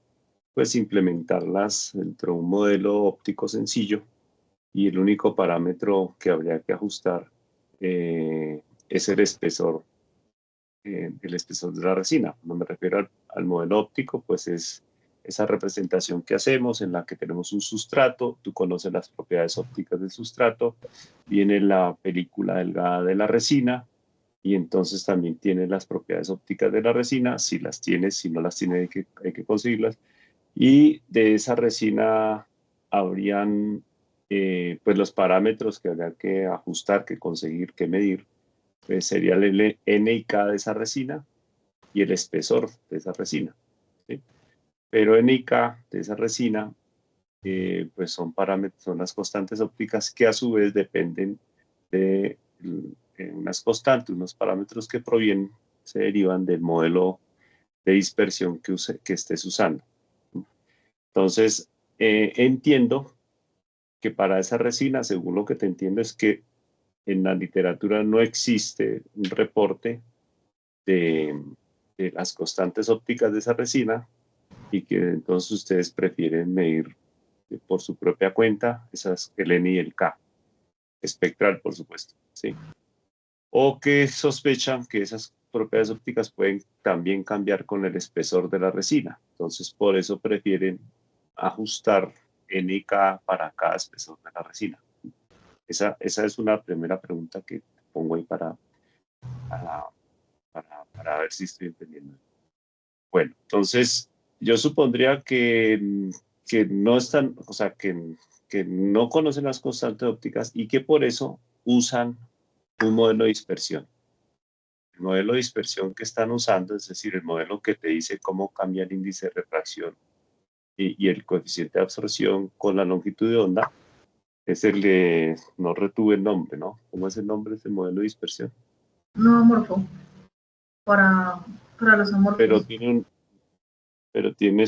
pues implementarlas dentro de un modelo óptico sencillo, y el único parámetro que habría que ajustar es el espesor de la resina. Cuando me refiero al modelo óptico, pues es esa representación que hacemos en la que tenemos un sustrato, tú conoces las propiedades ópticas del sustrato, viene la película delgada de la resina y entonces también tiene las propiedades ópticas de la resina, si las tienes, si no las tienes hay que conseguirlas, y de esa resina habrían pues los parámetros que habría que ajustar, que conseguir, que medir, pues sería el N y K de esa resina y el espesor de esa resina, ¿sí? Pero N y K de esa resina pues son parámetros, son las constantes ópticas que a su vez dependen de unas constantes, unos parámetros que provienen, se derivan del modelo de dispersión que estés usando. Entonces, entiendo que para esa resina, según lo que te entiendo, es que en la literatura no existe un reporte de las constantes ópticas de esa resina y que entonces ustedes prefieren medir por su propia cuenta esas, el N y el K, espectral, por supuesto, ¿sí? O que sospechan que esas propiedades ópticas pueden también cambiar con el espesor de la resina. Entonces, por eso prefieren ajustar N y K para cada espesor de la resina. Esa es una primera pregunta que pongo ahí para ver si estoy entendiendo. Bueno, entonces yo supondría que no están, o sea, que no conocen las constantes ópticas y que por eso usan un modelo de dispersión. El modelo de dispersión que están usando, es decir, el modelo que te dice cómo cambia el índice de refracción y el coeficiente de absorción con la longitud de onda, es el de, no retuve el nombre, ¿no? ¿Cómo es el nombre de ese modelo de dispersión? No amorfo, para los amorfos. Pero tiene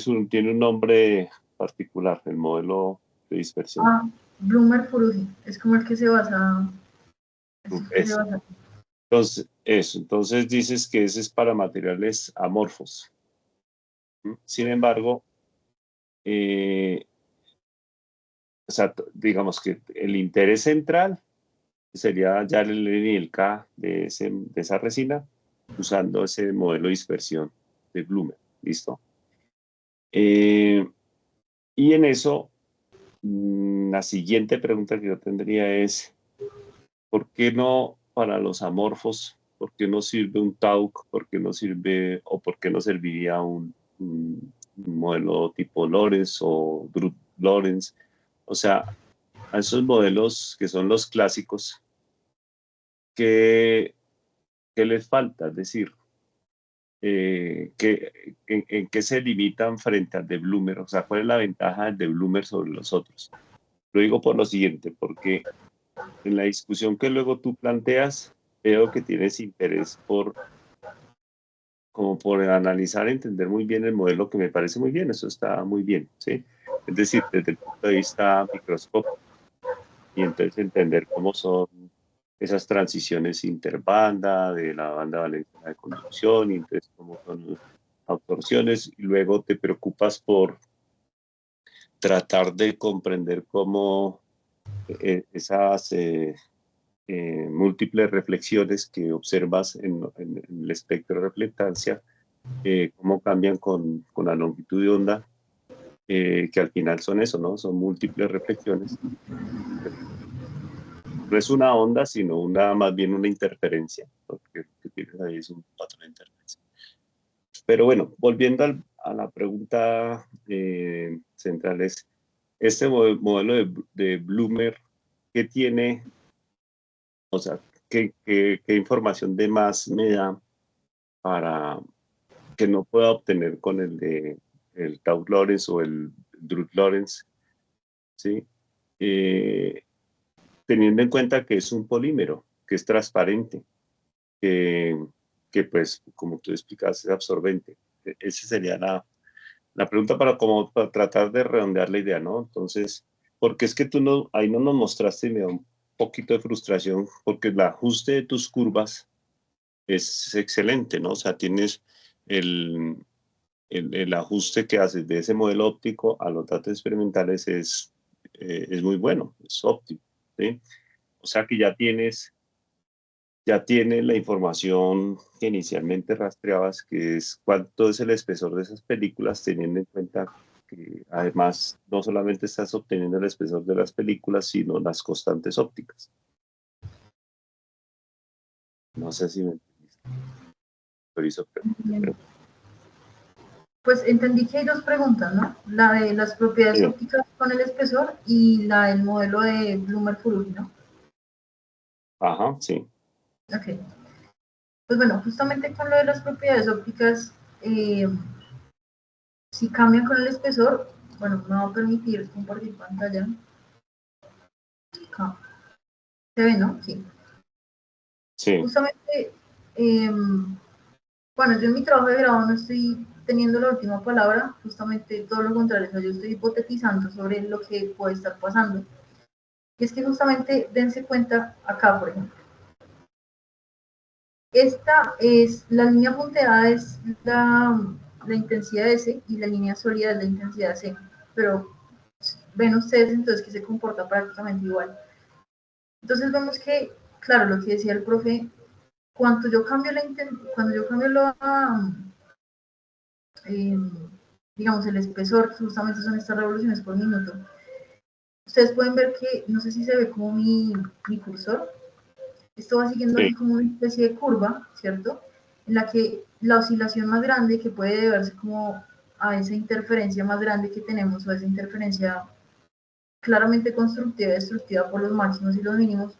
un nombre particular, el modelo de dispersión. Blummer-Furudi, es como el que se basa. Entonces dices que ese es para materiales amorfos. Sin embargo, o sea, digamos que el interés central sería ya el N y el K de esa resina usando ese modelo de dispersión de Blummer. ¿Listo? Y en eso, la siguiente pregunta que yo tendría es, ¿por qué no para los amorfos? ¿Por qué no sirve un TAUC? ¿Por qué no sirve o por qué no serviría un modelo tipo Lorentz o Drude-Lorentz? O sea, a esos modelos que son los clásicos, ¿qué les falta? Es decir, en qué se limitan frente al de Blummer? O sea, ¿cuál es la ventaja del de Blummer sobre los otros? Lo digo por lo siguiente, porque en la discusión que luego tú planteas, veo que tienes interés por como por analizar, entender muy bien el modelo, que me parece muy bien, eso está muy bien, ¿sí? Es decir, desde el punto de vista microscópico, y entonces entender cómo son esas transiciones interbanda, de la banda valenciana de conducción, y entonces cómo son absorciones, y luego te preocupas por tratar de comprender cómo esas múltiples reflexiones que observas en el espectro de reflectancia, cómo cambian con la longitud de onda, que al final son eso, ¿no? Son múltiples reflexiones. No es una onda, sino más bien una interferencia, porque lo que tienes ahí es un patrón de interferencia. Pero bueno, volviendo a la pregunta central, es este modelo de Bloomer, ¿qué tiene? O sea, ¿qué información de más me da para que no pueda obtener con el de el Tau Lorentz o el Drude Lorentz? ¿Sí? Teniendo en cuenta que es un polímero, que es transparente, que pues, como tú explicas, es absorbente. Esa sería la pregunta para tratar de redondear la idea, ¿no? Entonces, porque es que ahí no nos mostraste, y me da un poquito de frustración, porque el ajuste de tus curvas es excelente, ¿no? O sea, tienes el ajuste que haces de ese modelo óptico a los datos experimentales es muy bueno, es óptimo, ¿sí? O sea que ya tienes la información que inicialmente rastreabas, que es cuánto es el espesor de esas películas, teniendo en cuenta que además no solamente estás obteniendo el espesor de las películas, sino las constantes ópticas. No sé si me entendiste. Pero hizo pregunta. Pues entendí que hay dos preguntas, ¿no? La de las propiedades Sí. ópticas con el espesor y la del modelo de Bloomer-Furughi, ¿no? Ajá, sí. Ok. Pues bueno, justamente con lo de las propiedades ópticas, si cambian con el espesor, bueno, me va a permitir compartir pantalla. Acá. ¿Se ve, no? Sí. Sí. Justamente, bueno, yo en mi trabajo de grado no estoy teniendo la última palabra, justamente todo lo contrario, o sea, yo estoy hipotetizando sobre lo que puede estar pasando. Y es que justamente dense cuenta acá, por ejemplo. Esta es, la línea punteada es la intensidad S y la línea sólida es la intensidad C, pero ven ustedes entonces que se comporta prácticamente igual. Entonces vemos que, claro, lo que decía el profe, cuando yo cambio digamos, el espesor, justamente son estas revoluciones por minuto, ustedes pueden ver que, no sé si se ve como mi cursor, esto va siguiendo aquí como una especie de curva, ¿cierto? En la que la oscilación más grande, que puede deberse como a esa interferencia más grande que tenemos, o a esa interferencia claramente constructiva y destructiva por los máximos y los mínimos,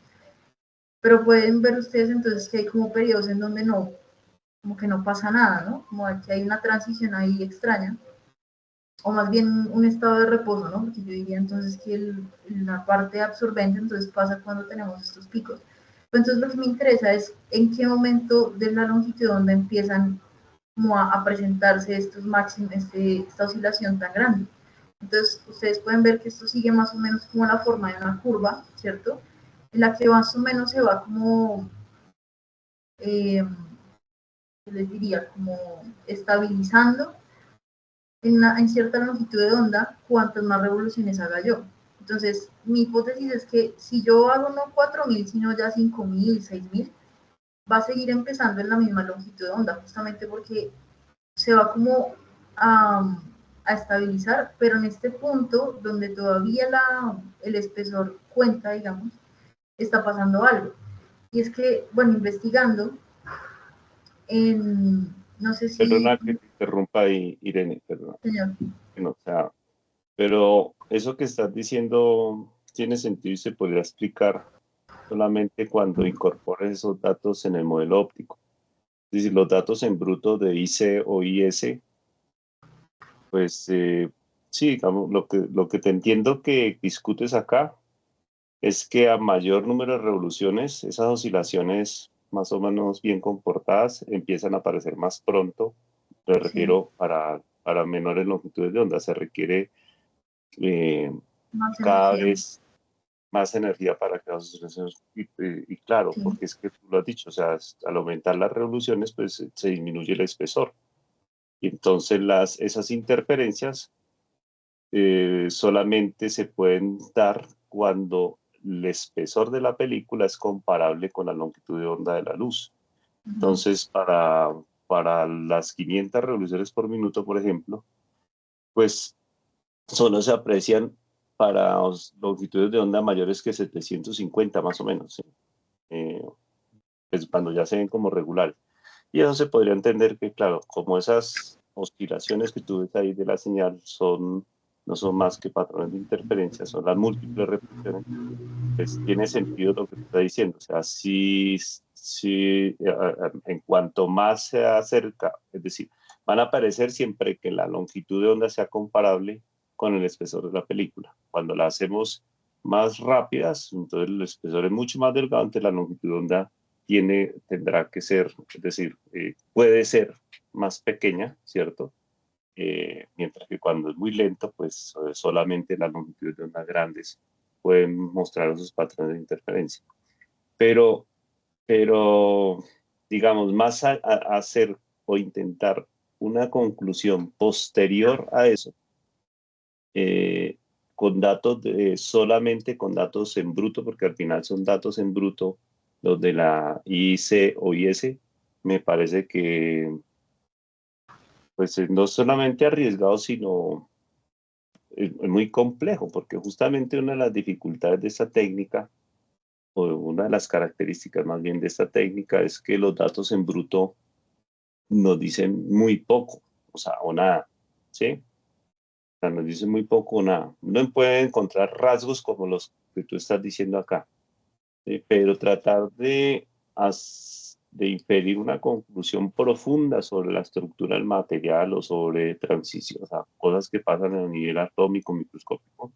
pero pueden ver ustedes entonces que hay como periodos en donde no, como que no pasa nada, ¿no? Como que hay una transición ahí extraña, o más bien un estado de reposo, ¿no? Porque yo diría entonces que la parte absorbente entonces pasa cuando tenemos estos picos. Entonces lo que me interesa es en qué momento de la longitud de onda empiezan como a presentarse estos máximos, esta oscilación tan grande. Entonces ustedes pueden ver que esto sigue más o menos como la forma de una curva, ¿cierto? En la que más o menos se va como, les diría, como estabilizando en cierta longitud de onda, cuantas más revoluciones haga yo. Entonces, mi hipótesis es que si yo hago no 4000, sino ya 5000, 6000, va a seguir empezando en la misma longitud de onda, justamente porque se va como a estabilizar, pero en este punto donde todavía el espesor cuenta, digamos, está pasando algo. Y es que, bueno, investigando, no sé si... Perdona que te interrumpa ahí, Irene, perdona. Señor. No, o sea, pero eso que estás diciendo tiene sentido y se podría explicar solamente cuando incorpores esos datos en el modelo óptico. Es decir, los datos en bruto de IC o IS, pues sí, digamos, lo que te entiendo que discutes acá es que a mayor número de revoluciones, esas oscilaciones más o menos bien comportadas empiezan a aparecer más pronto. Me refiero para menores longitudes de onda, se requiere Más cada energía. vez más energía para que las oscilaciones, y claro, Sí. porque es que tú lo has dicho, o sea, al aumentar las revoluciones, pues se disminuye el espesor. Y entonces esas interferencias solamente se pueden dar cuando el espesor de la película es comparable con la longitud de onda de la luz. Entonces, para las 500 revoluciones por minuto, por ejemplo, pues solo se aprecian para longitudes de onda mayores que 750 más o menos, ¿sí? Pues cuando ya se ven como regulares. Y eso se podría entender que, claro, como esas oscilaciones que tú ves ahí de la señal no son más que patrones de interferencia, son las múltiples repeticiones, pues tiene sentido lo que te está diciendo. O sea, sí, en cuanto más se acerca, es decir, van a aparecer siempre que la longitud de onda sea comparable con el espesor de la película. Cuando la hacemos más rápidas, entonces el espesor es mucho más delgado, entonces la longitud de onda tendrá que ser, es decir, puede ser más pequeña, ¿cierto? Mientras que cuando es muy lento, pues solamente las longitudes de ondas grandes pueden mostrar esos patrones de interferencia. Pero, pero digamos, más a hacer o intentar una conclusión posterior a eso, eh, con datos, solamente con datos en bruto, porque al final son datos en bruto, los de la IC o IS, me parece que pues no solamente arriesgado, sino es muy complejo, porque justamente una de las dificultades de esta técnica, o una de las características más bien de esta técnica, es que los datos en bruto nos dicen muy poco, o sea, o nada, ¿sí? O sea, nos dicen muy poco o nada. Uno puede encontrar rasgos como los que tú estás diciendo acá, ¿sí? Pero tratar de inferir una conclusión profunda sobre la estructura del material o sobre transición, o sea, cosas que pasan a nivel atómico, microscópico,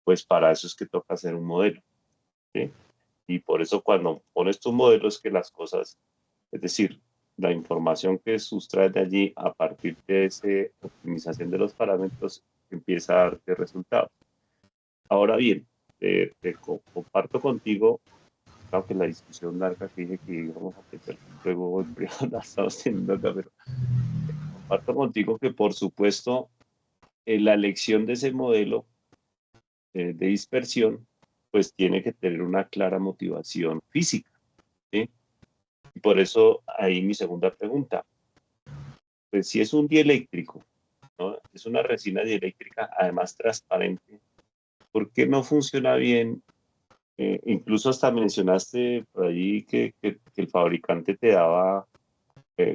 pues para eso es que toca hacer un modelo, ¿sí? Y por eso cuando pones tu modelo es que las cosas, es decir, la información que sustraes de allí a partir de esa optimización de los parámetros empieza a darte resultados. Ahora bien, comparto contigo, claro que la discusión larga que dije que íbamos a tener luego en privado la estamos teniendo acá, pero comparto contigo que por supuesto la elección de ese modelo de dispersión pues tiene que tener una clara motivación física, ¿sí? Y por eso ahí mi segunda pregunta, pues si es un dieléctrico, ¿no? Es una resina dieléctrica además transparente, ¿por qué no funciona bien? Incluso hasta mencionaste por ahí que el fabricante te daba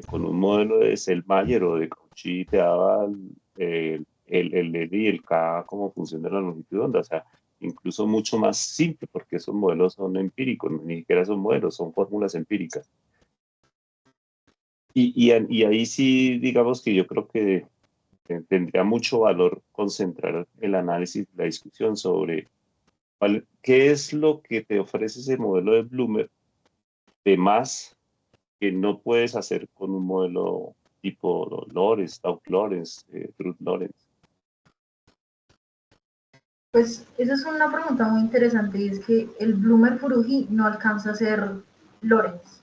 con un modelo de Selmayer o de Cauchy, te daba el L y el K como función de la longitud de onda. O sea, incluso mucho más simple porque esos modelos son empíricos, ni siquiera son modelos, son fórmulas empíricas. Y ahí sí, digamos que yo creo que tendría mucho valor concentrar el análisis, la discusión sobre qué es lo que te ofrece ese modelo de Bloomer de más que no puedes hacer con un modelo tipo Lorentz, Taub-Lorentz, Drude-Lorentz. Pues esa es una pregunta muy interesante y es que el Bloomer-Furughi no alcanza a ser Lorentz.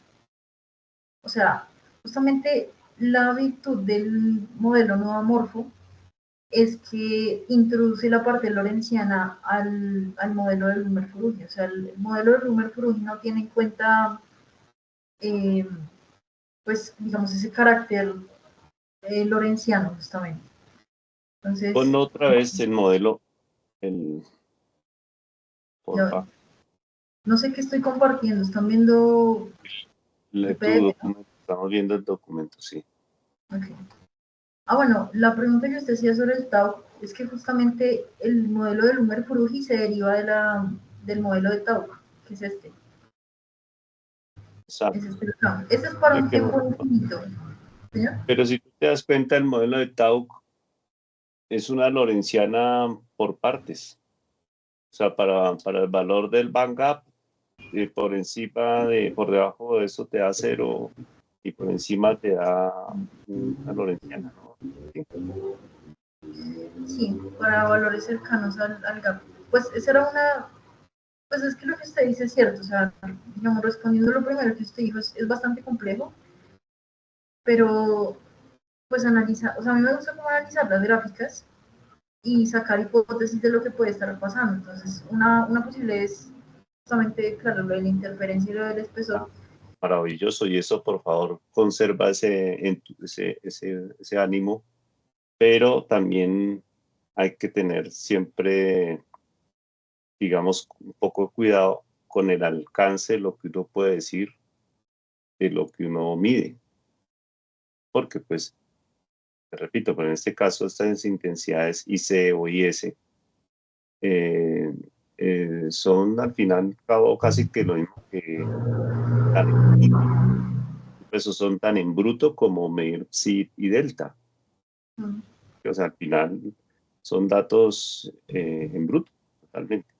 O sea, justamente la virtud del modelo no amorfo es que introduce la parte lorenciana al modelo de Bloomer-Furughi. O sea, el modelo de Bloomer-Furughi no tiene en cuenta, eh, pues, digamos, ese carácter lorenciano, justamente. Pon Entonces, otra vez el modelo, el, ya, porfa, no sé qué estoy compartiendo, están viendo el tu PDF, ¿no? documento, estamos viendo el documento, sí. Okay. Ah, bueno, la pregunta que usted hacía sobre el Tau es que justamente el modelo de Lumer-Furughi se deriva del modelo de Tau, que es este. Es Exacto. este, este es para Ya un que tiempo infinito. ¿Sí? pero si tú te das cuenta, el modelo de Tau es una lorenciana por partes. O sea, para el valor del band gap, por debajo de eso te da 0 y por encima te da una lorentziana, ¿no? ¿Sí? Sí, para valores cercanos al gap. Pues esa era una, pues es que lo que usted dice es cierto, o sea, digamos, respondiendo lo primero que usted dijo es bastante complejo, pero pues analiza, o sea, a mí me gusta como analizar las gráficas y sacar hipótesis de lo que puede estar pasando. Entonces, una posible es justamente, claro, lo de la interferencia y lo del espesor. Maravilloso, y eso por favor conserva ese ánimo, pero también hay que tener siempre, digamos, un poco de cuidado con el alcance de lo que uno puede decir, de lo que uno mide, porque pues, te repito, pero en este caso estas intensidades IC o IS eh, son al final y al cabo casi que lo mismo que tan en bruto. Esos son tan en bruto como medir psi y delta. O sea, al final son datos en bruto, totalmente.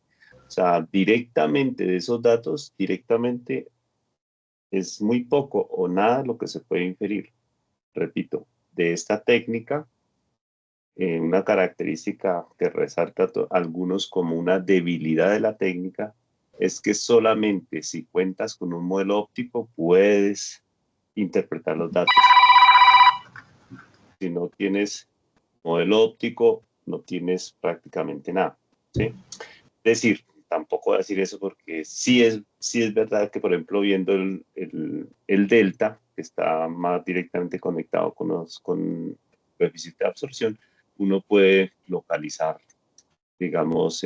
O sea, directamente de esos datos, directamente es muy poco o nada lo que se puede inferir. Repito, de esta técnica, una característica que resalta a algunos como una debilidad de la técnica es que solamente si cuentas con un modelo óptico puedes interpretar los datos. Si no tienes modelo óptico, no tienes prácticamente nada, ¿sí? Es decir, tampoco voy a decir eso porque sí es verdad que, por ejemplo, viendo el delta, que está más directamente conectado con coeficiente de absorción, uno puede localizar, digamos,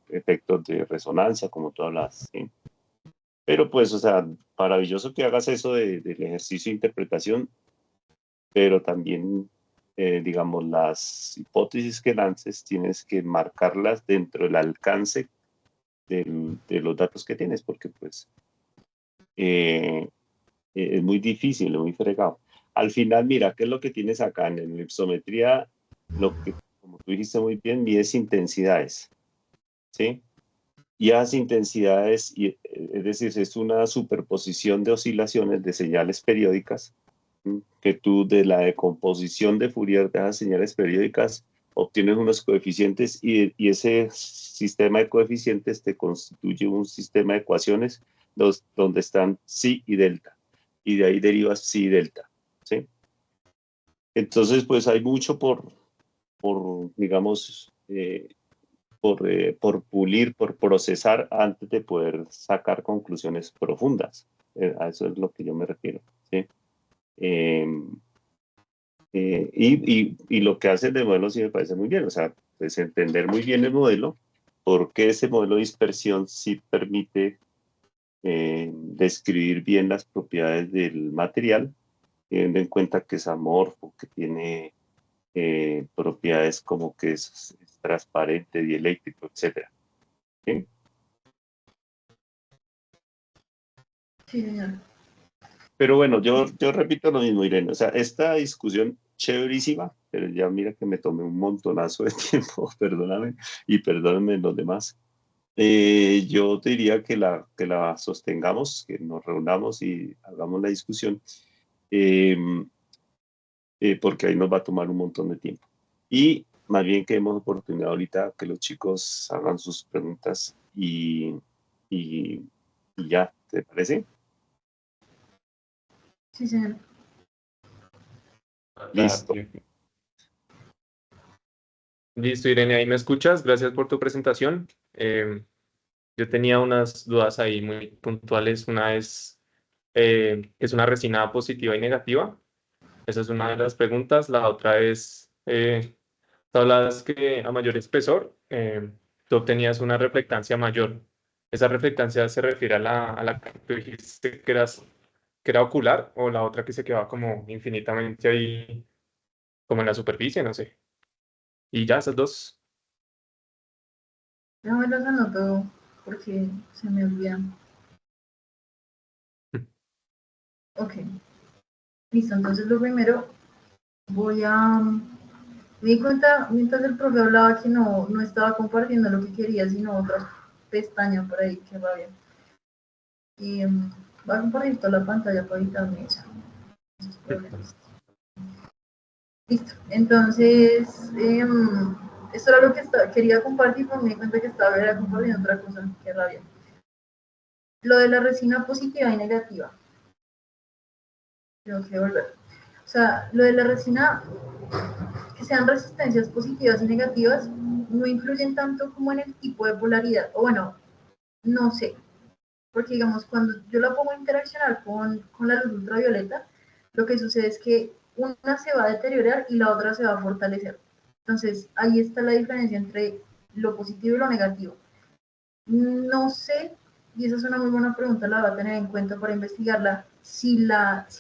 efectos de resonancia, como tú hablas, ¿sí? Pero pues, o sea, maravilloso que hagas eso del ejercicio de interpretación, pero también, digamos, las hipótesis que lances tienes que marcarlas dentro del alcance de los datos que tienes, porque pues es muy difícil, es muy fregado. Al final, mira, ¿qué es lo que tienes acá? En la ipsometría, lo que, como tú dijiste muy bien, mides intensidades, ¿sí? Y esas intensidades, es decir, es una superposición de oscilaciones de señales periódicas que tú de la decomposición de Fourier de esas señales periódicas obtienes unos coeficientes y ese sistema de coeficientes te constituye un sistema de ecuaciones donde están psi y delta, y de ahí derivas psi y delta, ¿sí? Entonces, pues hay mucho por digamos, por pulir, por procesar antes de poder sacar conclusiones profundas. A eso es lo que yo me refiero, ¿sí? Y lo que hace el modelo sí me parece muy bien, o sea, pues entender muy bien el modelo, porque ese modelo de dispersión sí permite describir bien las propiedades del material, teniendo en cuenta que es amorfo, que tiene propiedades como que es transparente, dieléctrico, etc. ¿Sí? Sí, señor. Pero bueno, yo repito lo mismo, Irene. O sea, esta discusión chéverísima, pero ya mira que me tomé un montonazo de tiempo, perdóname, y perdónenme los demás. Yo te diría que la sostengamos, que nos reunamos y hagamos la discusión, eh, porque ahí nos va a tomar un montón de tiempo. Y más bien que demos oportunidad ahorita que los chicos hagan sus preguntas y ya, ¿te parece? Sí, señor. Listo. Listo, Irene, ahí me escuchas. Gracias por tu presentación. Yo tenía unas dudas ahí muy puntuales. Una es una resina positiva y negativa. Esa es una de las preguntas. La otra es, tú hablabas que a mayor espesor, tú obtenías una reflectancia mayor. ¿Esa reflectancia se refiere a la que tú dijiste que era ocular o la otra que se quedaba como infinitamente ahí, como en la superficie? No sé. Y ya, esas dos. No me los anoto porque se me olvidan. Ok, listo. Entonces lo primero voy a... Me di cuenta mientras el profe hablaba que no estaba compartiendo lo que quería, sino otra. pestaña por ahí, qué rabia. Y voy a compartir toda la pantalla para evitarme eso. Esos problemas. Listo. Entonces, esto era lo que quería compartir, pero me di cuenta que estaba compartiendo otra cosa, qué rabia. Lo de la resina positiva y negativa. Tengo que volver. O sea, lo de la resina, que sean resistencias positivas y negativas, no influyen tanto como en el tipo de polaridad. O bueno, no sé. Porque digamos, cuando yo la pongo a interaccionar con la luz ultravioleta, lo que sucede es que una se va a deteriorar y la otra se va a fortalecer. Entonces, ahí está la diferencia entre lo positivo y lo negativo. No sé, y esa es una muy buena pregunta, la voy a tener en cuenta para investigarla, si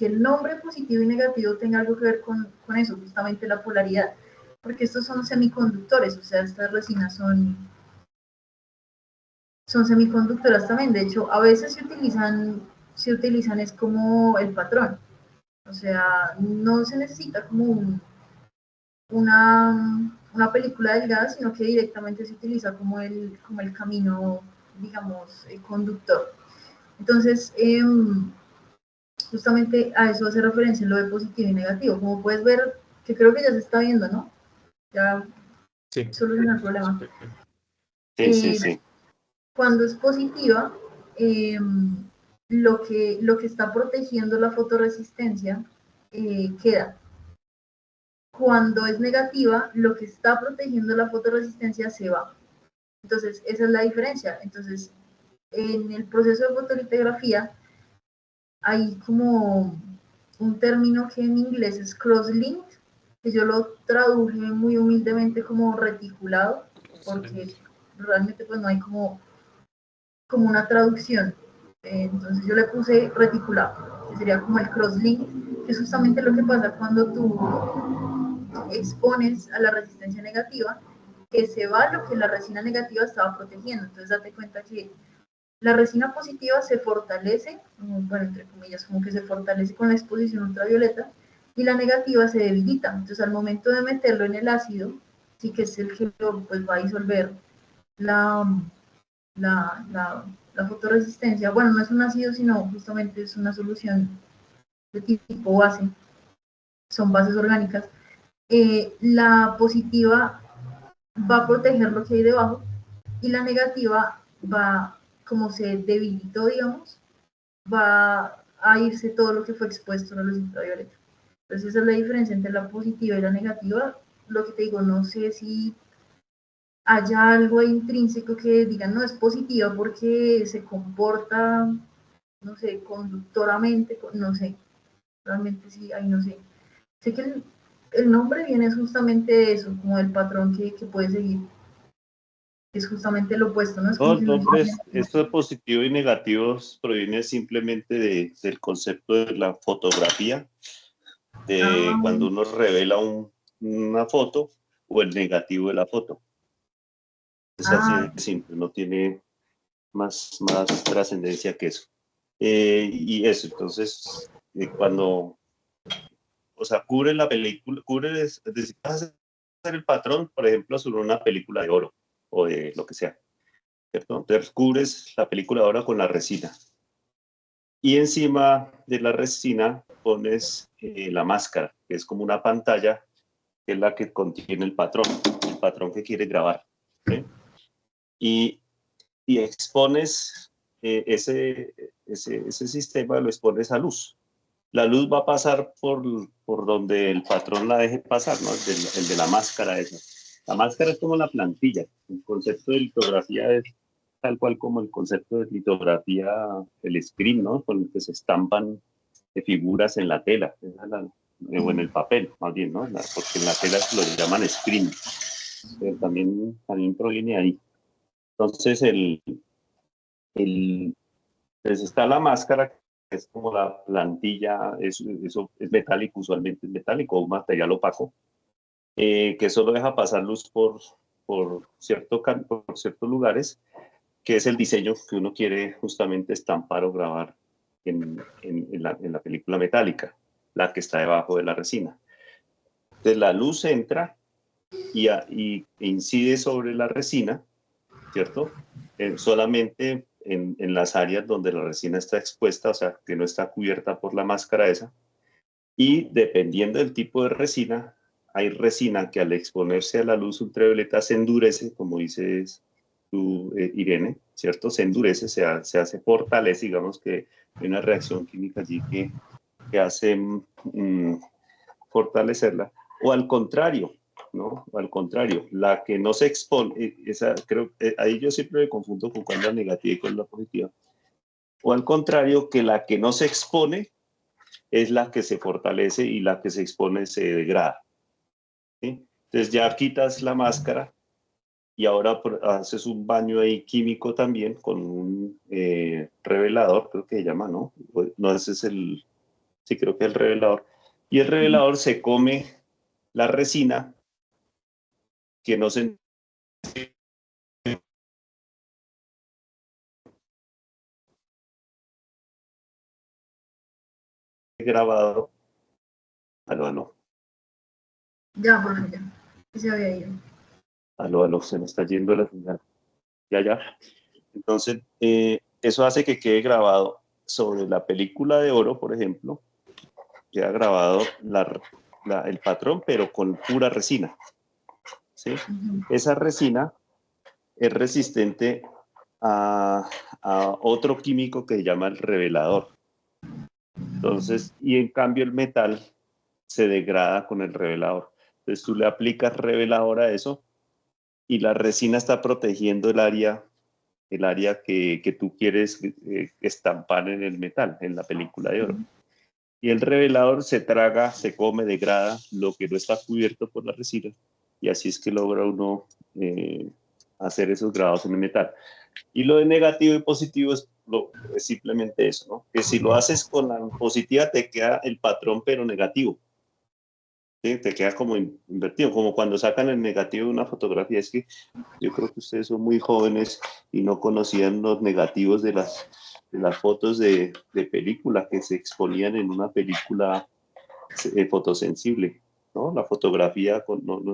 el nombre positivo y negativo tenga algo que ver con eso, justamente la polaridad, porque estos son semiconductores, o sea, estas resinas son semiconductoras también. De hecho, a veces se utilizan es como el patrón, o sea, no se necesita como una película delgada, sino que directamente se utiliza como el camino, digamos, conductor. Entonces, justamente a eso hace referencia lo de positivo y negativo. Como puedes ver, que creo que ya se está viendo, ¿no? Ya Sí. soluciona el problema. Sí. Cuando es positiva, lo que está protegiendo la fotorresistencia queda. Cuando es negativa, lo que está protegiendo la fotorresistencia se va. Entonces, esa es la diferencia. Entonces, en el proceso de fotolitografía hay como un término que en inglés es crosslink, que yo lo traduje muy humildemente como reticulado, porque realmente pues no hay como una traducción. Entonces yo le puse reticulado, que sería como el crosslink, que es justamente lo que pasa cuando tú expones a la resistencia negativa, que se va lo que la resina negativa estaba protegiendo. Entonces date cuenta que la resina positiva se fortalece, bueno, entre comillas, como que se fortalece con la exposición ultravioleta, y la negativa se debilita. Entonces al momento de meterlo en el ácido, sí que es el que pues, va a disolver la, la fotorresistencia. Bueno, no es un ácido, sino justamente es una solución de tipo base, son bases orgánicas. La positiva va a proteger lo que hay debajo y la negativa va, como se debilitó, digamos, va a irse todo lo que fue expuesto a la luz ultravioleta. Entonces esa es la diferencia entre la positiva y la negativa. Lo que te digo, no sé si haya algo intrínseco que digan no es positiva porque se comporta, no sé, conductoramente, no sé, realmente sí, ahí no sé. Sé que el nombre viene justamente de eso, como del patrón que puede seguir. Es justamente lo opuesto, ¿no? Es como No, si no, no pues, esto de positivo y negativos proviene simplemente del concepto de la fotografía, de cuando uno revela una foto o el negativo de la foto. Es así de simple, no tiene más trascendencia que eso. Y eso, entonces, cuando, o sea, cubre la película, es decir, vas a hacer el patrón, por ejemplo, sobre una película de oro o de lo que sea, ¿cierto? Entonces cubres la película de oro con la resina. Y encima de la resina pones la máscara, que es como una pantalla, que es la que contiene el patrón que quieres grabar. ¿Sí? Y expones ese sistema, lo expones a luz. La luz va a pasar por donde el patrón la deje pasar, ¿no? El de la máscara esa. La máscara es como la plantilla. El concepto de litografía es tal cual como el concepto de litografía, el screen, ¿no? Con el que se estampan figuras en la tela, o en el papel, más bien, ¿no? Porque en la tela lo llaman screen. Pero también proviene ahí. Entonces, pues está la máscara, que es como la plantilla, eso es metálico, usualmente es metálico, un material opaco, que solo deja pasar luz por ciertos lugares, que es el diseño que uno quiere justamente estampar o grabar en la película metálica, la que está debajo de la resina. Entonces la luz entra y incide sobre la resina, ¿cierto? solamente en las áreas donde la resina está expuesta, o sea, que no está cubierta por la máscara esa. Y dependiendo del tipo de resina, hay resina que al exponerse a la luz ultravioleta se endurece, como dices tú, Irene, ¿cierto? Se endurece, se hace fortalece, digamos que hay una reacción química allí que hace fortalecerla. O al contrario, ¿no? O al contrario, la que no se expone, esa, creo, ahí yo siempre me confundo con cuál es la negativa y cuál es la positiva. O al contrario, que la que no se expone es la que se fortalece y la que se expone se degrada. ¿Sí? Entonces ya quitas la máscara y ahora haces un baño ahí químico también con un revelador, creo que se llama, ¿no? No, ese es el, sí, creo que es el revelador. Y el revelador se come la resina que no se grabado. Aló, aló, Ya, profe, ya. Que se había ido. aló, se me está yendo la señal. Ya, ya. Entonces, eso hace que quede grabado sobre la película de oro, por ejemplo, queda grabado el patrón, pero con pura resina. ¿Sí? Esa resina es resistente a otro químico que se llama el revelador. Entonces, y en cambio el metal se degrada con el revelador. Entonces tú le aplicas revelador a eso y la resina está protegiendo el área que tú quieres estampar en el metal, en la película de oro. Y el revelador se traga, se come, degrada lo que no está cubierto por la resina y así es que logra uno hacer esos grabados en el metal. Y lo de negativo y positivo es simplemente eso, ¿no? Que si lo haces con la positiva te queda el patrón pero negativo. ¿Sí? Te queda como invertido, como cuando sacan el negativo de una fotografía. Es que yo creo que ustedes son muy jóvenes y no conocían los negativos de las fotos de película que se exponían en una película fotosensible, ¿no? La fotografía,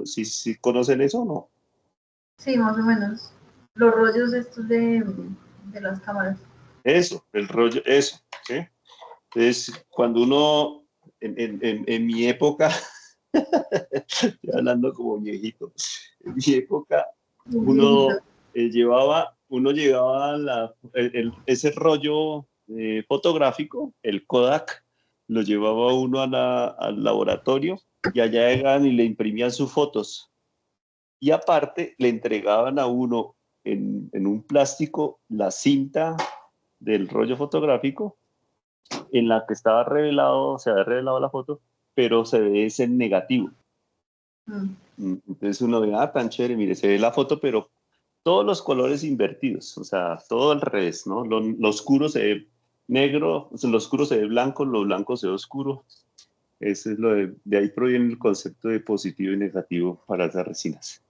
¿sí conocen eso o no? Sí, más o menos. Los rollos estos de las cámaras. Eso, el rollo, eso, ¿sí? Entonces, cuando uno, en mi época, estoy hablando como viejito, en mi época, Muy viejito. uno llevaba ese rollo fotográfico, el Kodak, lo llevaba uno al laboratorio y allá llegaban y le imprimían sus fotos. Y aparte le entregaban a uno en un plástico la cinta del rollo fotográfico en la que estaba revelado, se había revelado la foto, pero se ve ese negativo. Entonces uno ve, tan chévere, mire, se ve la foto, pero todos los colores invertidos, o sea, todo al revés, ¿no? Lo oscuro se ve negro, lo oscuro se ve blanco, lo blanco se ve oscuro. Eso es de ahí proviene el concepto de positivo y negativo para esas resinas.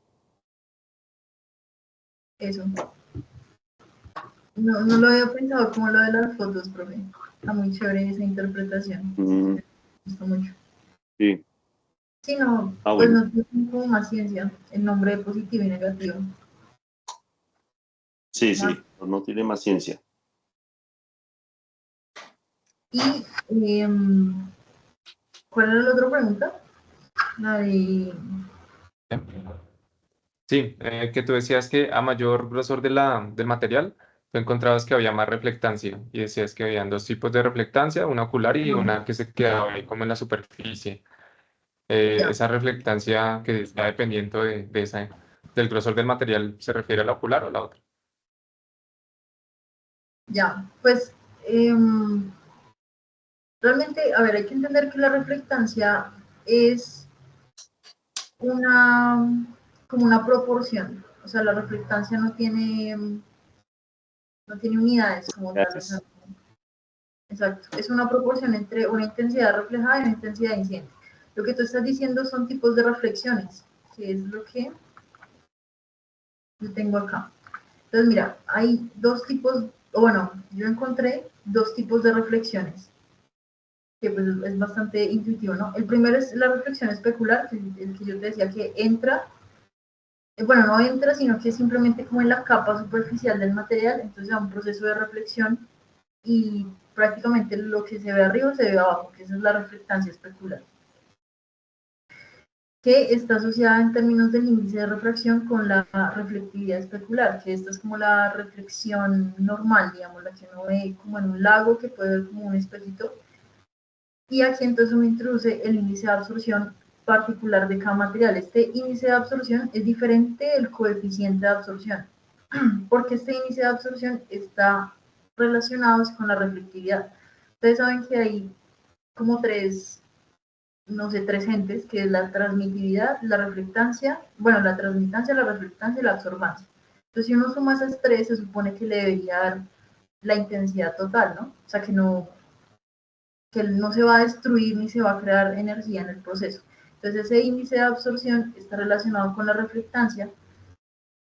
Eso. No, no lo había pensado como lo de las fotos, profe. Está muy chévere esa interpretación. Me gusta mucho. Sí. Sí, no, pues Bueno. no tiene como más ciencia el nombre de positivo y negativo. Sí, Más. sí, no tiene más ciencia. Y, ¿cuál era la otra pregunta? La de... Sí, que tú decías que a mayor grosor del material, tú encontrabas que había más reflectancia y decías que habían dos tipos de reflectancia, una ocular y una que se quedaba ahí como en la superficie. Ya, Esa reflectancia que está dependiendo del grosor del material, ¿se refiere a la ocular o a la otra? ya. Pues realmente, a ver, hay que entender que la reflectancia es como una proporción. O sea, la reflectancia no tiene unidades como tal. O sea, Gracias. exacto. Es una proporción entre una intensidad reflejada y una intensidad incidente. Lo que tú estás diciendo son tipos de reflexiones, que es lo que yo tengo acá. Entonces, mira, hay dos tipos, o bueno, yo encontré dos tipos de reflexiones, que pues es bastante intuitivo, ¿no? El primero es la reflexión especular, que es el que yo te decía que entra bueno, no entra, sino que simplemente como en la capa superficial del material, entonces a un proceso de reflexión y prácticamente lo que se ve arriba se ve abajo, que esa es la reflectancia especular, que está asociada en términos del índice de refracción con la reflectividad especular, que esta es como la reflexión normal, digamos, la que uno ve como en un lago, que puede ver como un espejito, y aquí entonces uno introduce el índice de absorción particular de cada material. Este índice de absorción es diferente del coeficiente de absorción, porque este índice de absorción está relacionado con la reflectividad. Ustedes saben que hay como tres, no sé, tres entes, que es la transmitividad, la reflectancia, bueno, la transmitancia, la reflectancia y la absorbancia. Entonces, si uno suma esas tres, se supone que le debería dar la intensidad total, ¿no? O sea, que no se va a destruir ni se va a crear energía en el proceso. Entonces, ese índice de absorción está relacionado con la reflectancia,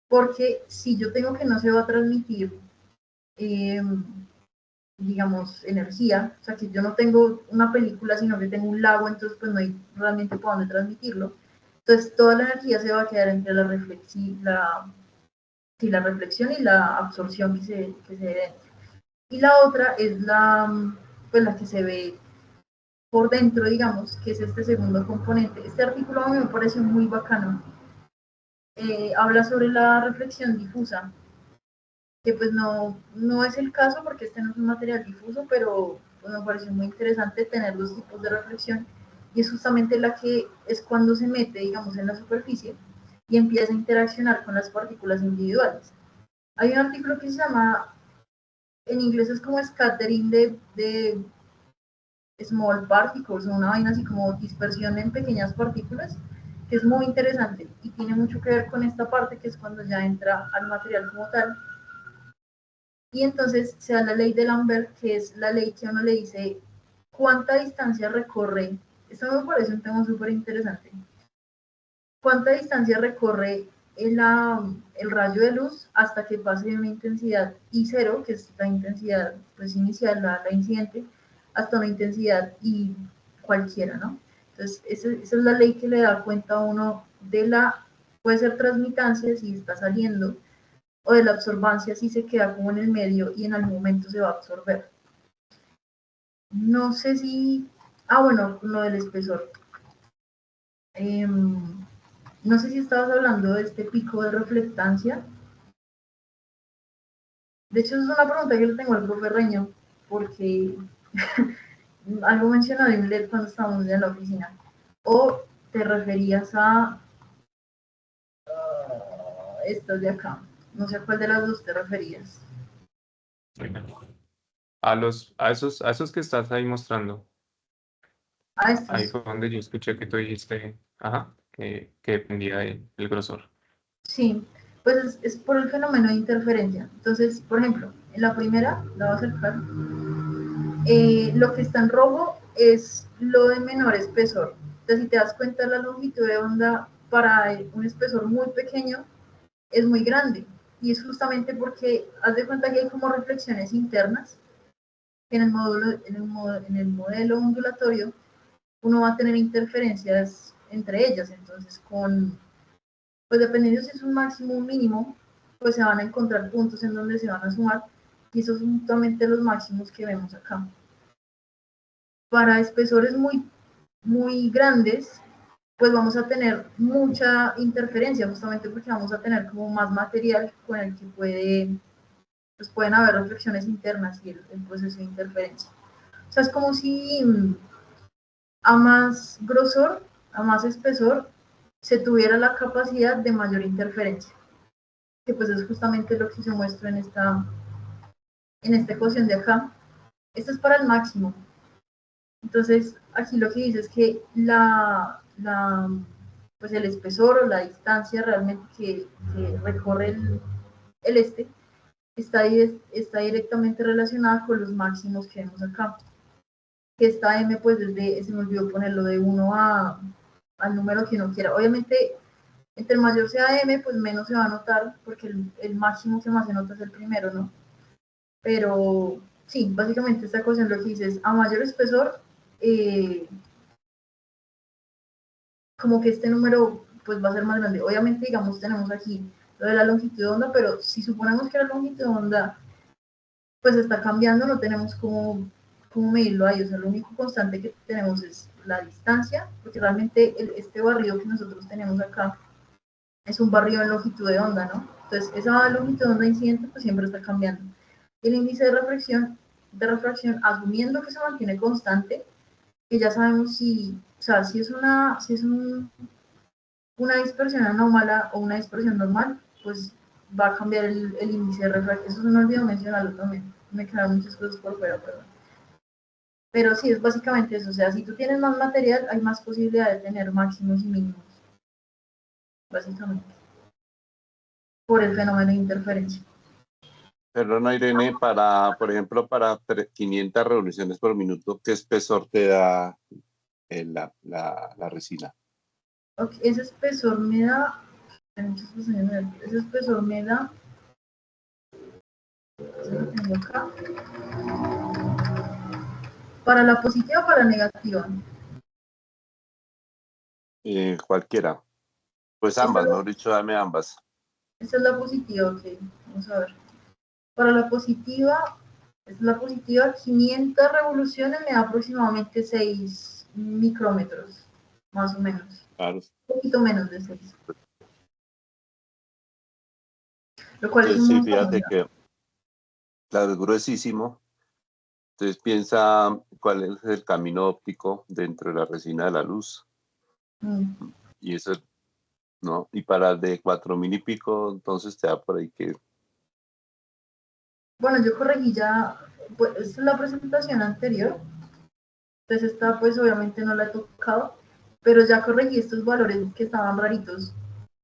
porque si yo tengo que no se va a transmitir, eh, digamos, energía, o sea, que yo no tengo una película, sino que tengo un lago, entonces pues no hay realmente para dónde transmitirlo. Entonces, toda la energía se va a quedar entre la reflexión y la absorción que se ve dentro. Y la otra es pues, la que se ve por dentro, digamos, que es este segundo componente. Este artículo a mí me pareció muy bacano. Habla sobre la reflexión difusa, que pues no es el caso porque este no es un material difuso, pero pues, me pareció muy interesante tener dos tipos de reflexión, y es justamente la que es cuando se mete, digamos, en la superficie y empieza a interaccionar con las partículas individuales. Hay un artículo que se llama, en inglés es como scattering de small particles, o una vaina así como dispersión en pequeñas partículas, que es muy interesante y tiene mucho que ver con esta parte que es cuando ya entra al material como tal. Y entonces se da la ley de Lambert, que es la ley que a uno le dice cuánta distancia recorre. Esto me parece un tema súper interesante. ¿Cuánta distancia recorre el rayo de luz hasta que pase de una intensidad I0, que es la intensidad pues, inicial, la incidente, hasta una intensidad I cualquiera, ¿no? Entonces, esa es la ley que le da cuenta a uno de puede ser transmitancia si está saliendo, o de la absorbancia si se queda como en el medio y en algún momento se va a absorber. No sé si, bueno, lo del espesor. No sé si estabas hablando de este pico de reflectancia. De hecho, es una pregunta que le tengo al profe Reño, porque algo mencionó de inglés cuando estábamos en la oficina. ¿O te referías a estas de acá? No sé a cuál de las dos te referías. A esos que estás ahí mostrando. A Ahí estos. fue donde yo escuché que tú dijiste, ajá, que dependía del grosor. Sí, pues es por el fenómeno de interferencia. Entonces, por ejemplo, en la primera, la voy a acercar, lo que está en rojo es lo de menor espesor. Entonces, si te das cuenta, la longitud de onda para un espesor muy pequeño es muy grande. Y es justamente porque haz de cuenta que hay como reflexiones internas. En el modelo ondulatorio uno va a tener interferencias entre ellas. Entonces, pues dependiendo si es un máximo o un mínimo, pues se van a encontrar puntos en donde se van a sumar, y esos son justamente los máximos que vemos acá. Para espesores muy grandes, pues vamos a tener mucha interferencia, justamente porque vamos a tener como más material con el que pues pueden haber reflexiones internas y el proceso de interferencia. O sea, es como si a más grosor, a más espesor, se tuviera la capacidad de mayor interferencia, que pues es justamente lo que se muestra en esta ecuación de acá. Esto es para el máximo. Entonces, aquí lo que dice es que pues el espesor o la distancia realmente que recorre está directamente relacionada con los máximos que vemos acá. Que esta m, pues se me olvidó ponerlo de 1 al número que uno quiera. Obviamente, entre mayor sea m, pues menos se va a notar, porque el máximo que más se nota es el primero, ¿no? Pero sí, básicamente esta ecuación lo que dice es, a mayor espesor, como que este número pues va a ser más grande. Obviamente, digamos, tenemos aquí lo de la longitud de onda, pero si suponemos que la longitud de onda pues está cambiando, no tenemos cómo medirlo ahí, o sea, lo único constante que tenemos es la distancia, porque realmente este barrido que nosotros tenemos acá es un barrido en longitud de onda, ¿no? Entonces, esa longitud de onda incidente pues siempre está cambiando. El índice de refracción, asumiendo que se mantiene constante, que ya sabemos o sea, si es una dispersión anómala o una dispersión normal, pues va a cambiar el índice de refracción. Eso se me olvidó mencionarlo también. Me quedaron muchas cosas por fuera, perdón. Pero sí, es básicamente eso. O sea, si tú tienes más material, hay más posibilidad de tener máximos y mínimos. Básicamente. Por el fenómeno de interferencia. Perdona, Irene, por ejemplo, para 500 revoluciones por minuto, ¿qué espesor te da la resina? Okay, ese espesor me da. Ese espesor me da. Lo tengo acá. ¿Para la positiva o para la negativa? Cualquiera. Pues ambas, mejor dicho, dame ambas. Esta es la positiva, ok. Vamos a ver. Para la positiva, esta es la positiva, 500 revoluciones me da aproximadamente 6 micrómetros, más o menos. Claro. Un poquito menos de 6. Lo cual es Entonces, un sí, montón. fíjate que, claro, es gruesísimo. Entonces, piensa cuál es el camino óptico dentro de la resina de la luz. Y eso, ¿no? Y para el de 4000 y pico, entonces te da por ahí que... Bueno, yo corregí ya, pues, esta es la presentación anterior. Entonces esta pues obviamente no la he tocado, pero ya corregí estos valores que estaban raritos.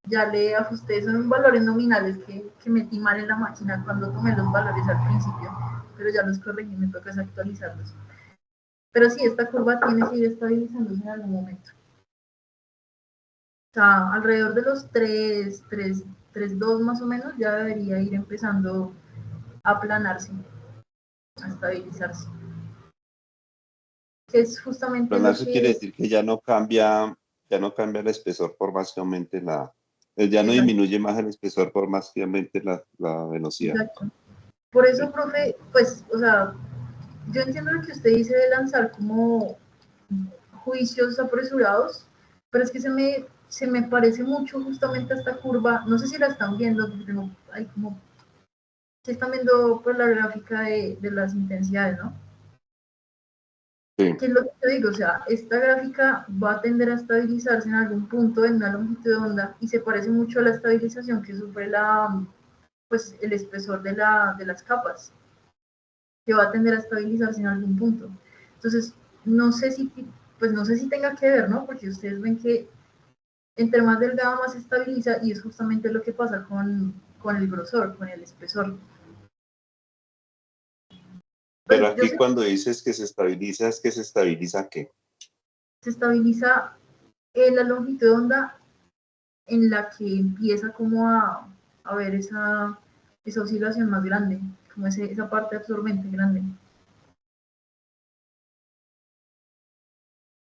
Ya le ajusté, son valores nominales que metí mal en la máquina cuando tomé los valores al principio, pero ya los corregí, me toca actualizarlos. Pero sí, esta curva tiene que ir estabilizándose en algún momento. O sea, alrededor de los 3,2 más o menos, ya debería ir empezando a aplanarse, a estabilizarse. Que es justamente lo Eso que... quiere decir que ya no cambia el espesor por más que aumente ya no Exacto. disminuye más el espesor por más que aumente la velocidad. Exacto. Por eso, profe, pues, o sea, yo entiendo lo que usted dice de lanzar como juicios apresurados, pero es que se me parece mucho justamente a esta curva, no sé si la están viendo, porque hay como, se están viendo pues la gráfica de las intensidades, ¿no? Sí. ¿Qué es lo que te digo? O sea, esta gráfica va a tender a estabilizarse en algún punto en una longitud de onda y se parece mucho a la estabilización que sufre pues, el espesor de las capas, que va a tender a estabilizarse en algún punto. Entonces, no sé si tenga que ver, ¿no? Porque ustedes ven que entre más delgada más se estabiliza y es justamente lo que pasa con el grosor, con el espesor. Pues Pero yo aquí sé cuando dices que se estabiliza, ¿es que se estabiliza qué? que se estabiliza en la longitud de onda en la que empieza como a ver esa oscilación más grande, como esa parte absorbente grande.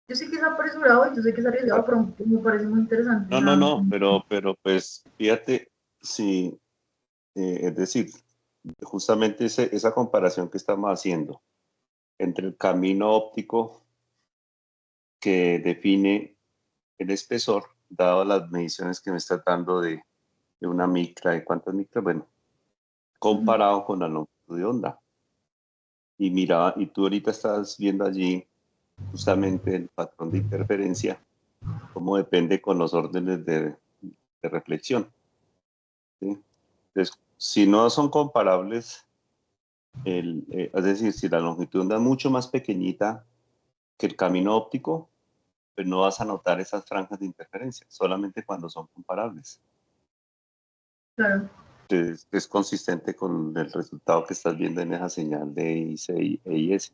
Yo sé que es apresurado y yo sé que es arriesgado, pero me parece muy interesante. No, pero pues fíjate, sí, es decir, justamente esa comparación que estamos haciendo entre el camino óptico que define el espesor, dado las mediciones que me está dando de una micra, ¿de cuántas micras? Bueno, comparado con la longitud de onda. Y mira, y tú ahorita estás viendo allí justamente el patrón de interferencia, cómo depende con los órdenes de reflexión. ¿Sí? Entonces, si no son comparables, es decir, si la longitud de onda es mucho más pequeñita que el camino óptico, pues no vas a notar esas franjas de interferencia, solamente cuando son comparables. Claro. Entonces, es consistente con el resultado que estás viendo en esa señal de IC e IS.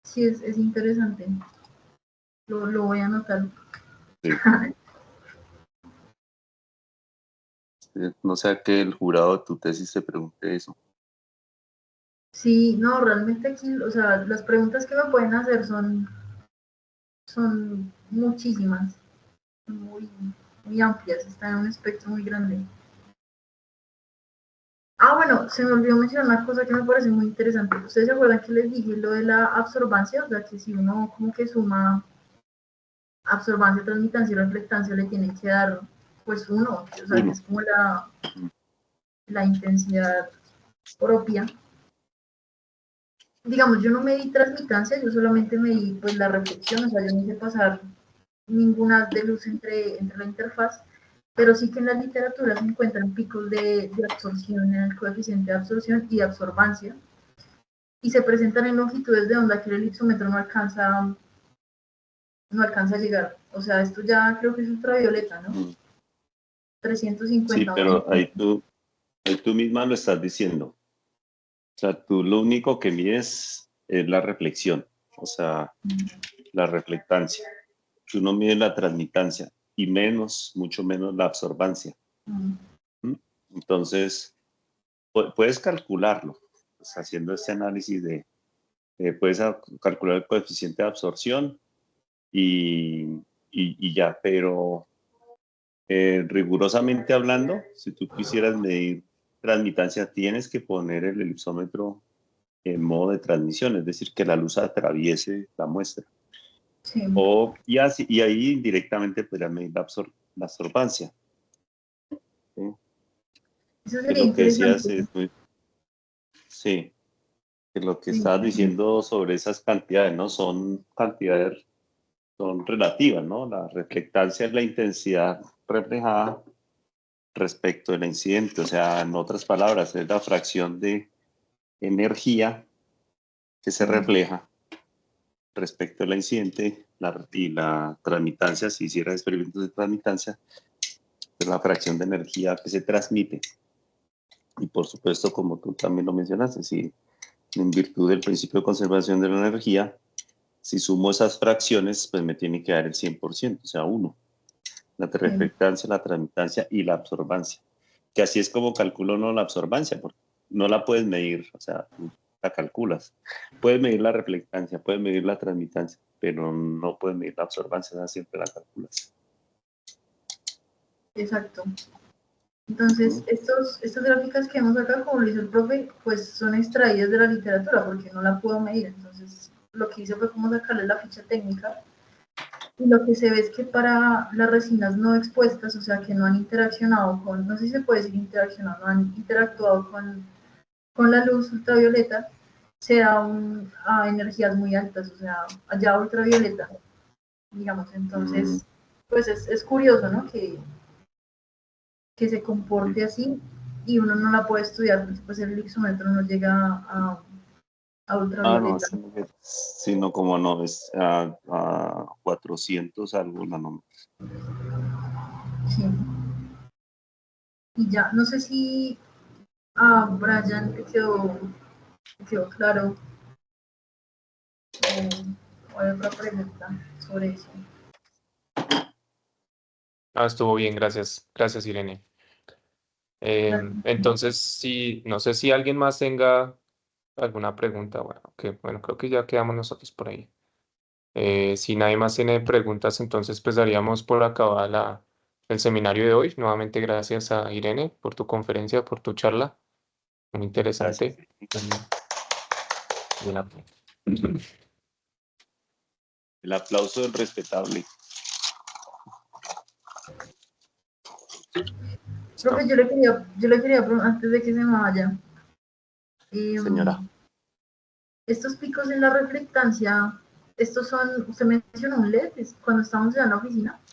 Sí, es interesante. Lo voy a anotar. Sí. No sea que el jurado de tu tesis te pregunte eso. Sí, no, realmente aquí, o sea, las preguntas que me pueden hacer son muchísimas. muy, muy amplias, están en un espectro muy grande. Ah, bueno, se me olvidó mencionar una cosa que me parece muy interesante. ¿Ustedes se acuerdan que les dije lo de la absorbancia? O sea, que si uno como que suma absorbancia, transmitancia y reflectancia, le tienen que dar, pues, uno, o sea, que es como la intensidad propia. Digamos, yo no medí transmitancia, yo solamente medí, pues, la reflexión, o sea, yo no hice pasar ninguna de luz entre la interfaz, pero sí que en la literatura se encuentran picos de absorción en el coeficiente de absorción y de absorbancia, y se presentan en longitudes de onda que el elipsómetro no alcanza a llegar. O sea, esto ya creo que es ultravioleta, ¿no? 350. Sí, pero ahí tú misma lo estás diciendo. O sea, tú lo único que mides es la reflexión, o sea, la reflectancia. Tú no mides la transmitancia y mucho menos la absorbancia. ¿Mm? Entonces, puedes calcularlo, pues, haciendo este análisis puedes calcular el coeficiente de absorción y ya, pero rigurosamente hablando, si tú quisieras medir transmitancia, tienes que poner el elipsómetro en modo de transmisión, es decir, que la luz atraviese la muestra. Sí. Y ahí directamente podrías medir la absorbancia. ¿Sí? Eso Que sería lo que decías interesante. es sí, que lo que Sí. estabas diciendo sobre esas cantidades, ¿no? Son cantidades, son relativas, ¿no? La reflectancia es la intensidad reflejada respecto del incidente, o sea, en otras palabras, es la fracción de energía que se refleja respecto al incidente y la transmitancia, si hiciera experimentos de transmitancia, es la fracción de energía que se transmite. Y por supuesto, como tú también lo mencionaste, si en virtud del principio de conservación de la energía, si sumo esas fracciones, pues me tiene que dar el 100%, o sea, 1. La reflectancia, la transmitancia y la absorbancia. Que así es como calculo uno la absorbancia, porque no la puedes medir, o sea, la calculas. Puedes medir la reflectancia, puedes medir la transmitancia, pero no puedes medir la absorbancia, o sea, siempre la calculas. Exacto. Entonces, estas gráficas que vemos acá, como lo hizo el profe, pues son extraídas de la literatura, porque no la puedo medir. Entonces, lo que hice fue como sacarle la ficha técnica. Y lo que se ve es que para las resinas no expuestas, o sea, que no han interaccionado con, no sé si se puede decir interaccionado, no han interactuado con la luz ultravioleta, se da a energías muy altas, o sea, allá ultravioleta, digamos. Entonces, pues es curioso, ¿no? Que se comporte así y uno no la puede estudiar porque pues el elipsómetro no llega a No, ultravioleta. sino como no, es a 400 algo nanómetros. Sí. Y ya, no sé si a Brian te quedó claro o hay otra pregunta sobre eso. Estuvo bien, gracias. Gracias, Irene. Entonces, sí, no sé si alguien más tenga alguna pregunta. Bueno, creo que ya quedamos nosotros por ahí. Si nadie más tiene preguntas, entonces pues daríamos por acabada el seminario de hoy. Nuevamente, gracias a Irene por tu conferencia, por tu charla. Muy interesante. El aplauso es respetable. Profe, yo le quería preguntar antes de que se me vaya. Señora. Estos picos en la reflectancia, estos son, usted mencionó un LED, cuando estamos en la oficina.